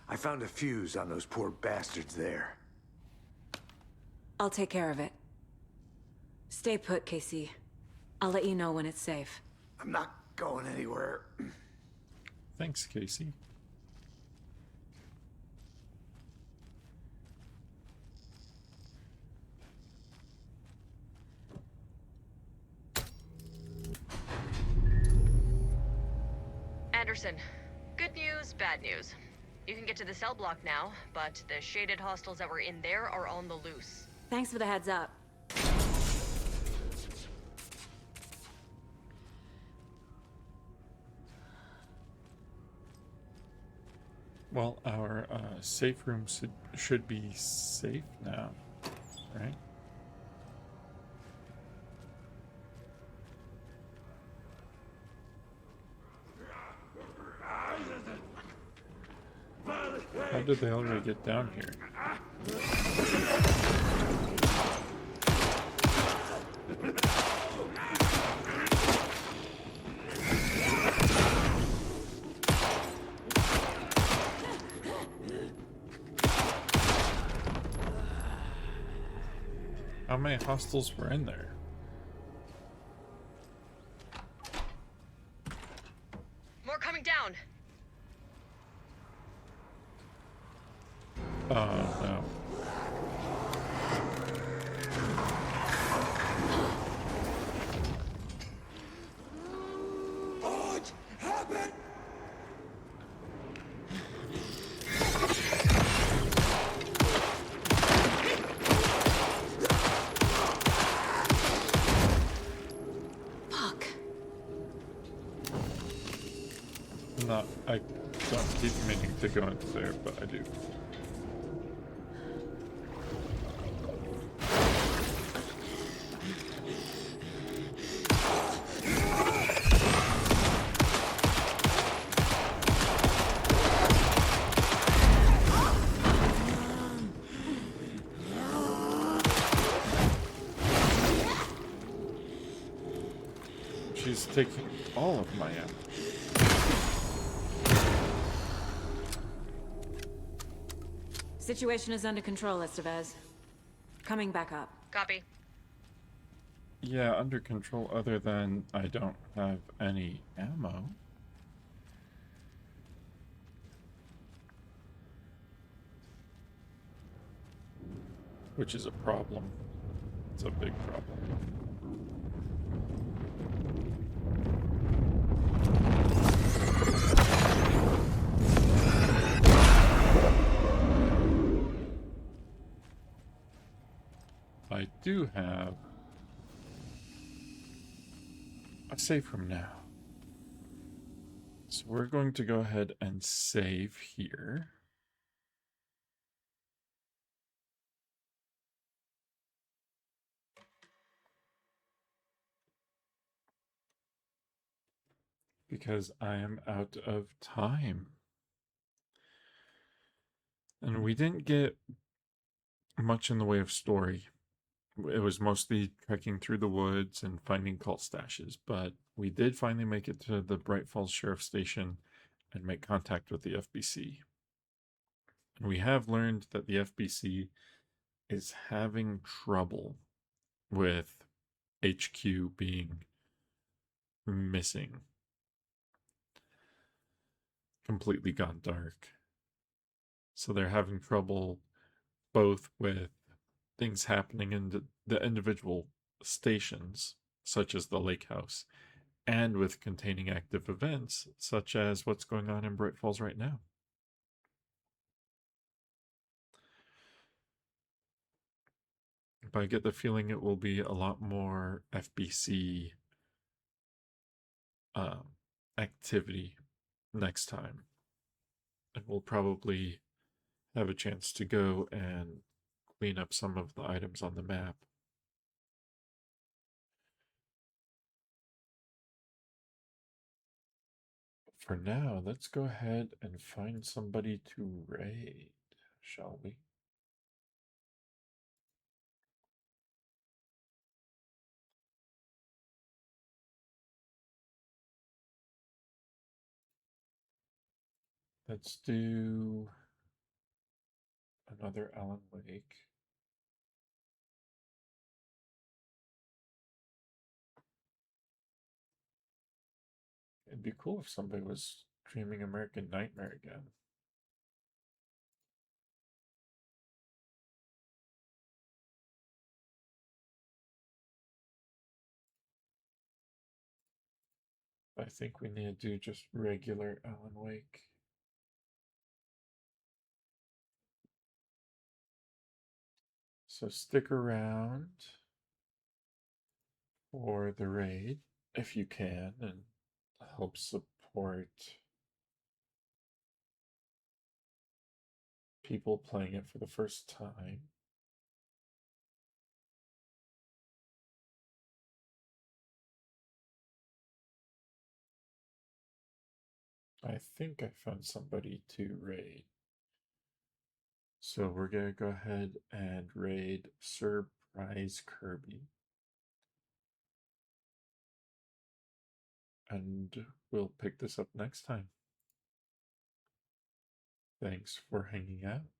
I found a fuse on those poor bastards there. I'll take care of it. Stay put, Casey. I'll let you know when it's safe. I'm not going anywhere. Thanks, Casey. Anderson, good news, bad news. You can get to the cell block now, but the shaded hostiles that were in there are on the loose. Thanks for the heads up. Well, our safe room should be safe now, right? How did they already get down here? How many hostiles were in there? More coming down. Oh, no. What happened? Fuck. I don't keep meaning to go into there, but I do. She's taking all of my ammo. Situation is under control, Estevez. Coming back up. Copy. Yeah, under control other than I don't have any ammo. which is a problem. It's a big problem. I do have a save from now. So we're going to go ahead and save here. Because I am out of time. And we didn't get much in the way of story. It was mostly trekking through the woods and finding cult stashes, but we did finally make it to the Bright Falls Sheriff Station and make contact with the FBC. And we have learned that the FBC is having trouble with HQ being missing. Completely gone dark. So they're having trouble both with things happening in the individual stations, such as the lake house, and with containing active events, such as what's going on in Bright Falls right now. But I get the feeling it will be a lot more FBC activity next time. And we'll probably have a chance to go and clean up some of the items on the map. For now, let's go ahead and find somebody to raid, shall we? Let's do another Alan Wake. It'd be cool if somebody was streaming American Nightmare again. I think we need to do just regular Alan Wake. So stick around for the raid if you can and help support people playing it for the first time. I think I found somebody to raid. So we're going to go ahead and raid Surprise Kirby. And we'll pick this up next time. Thanks for hanging out.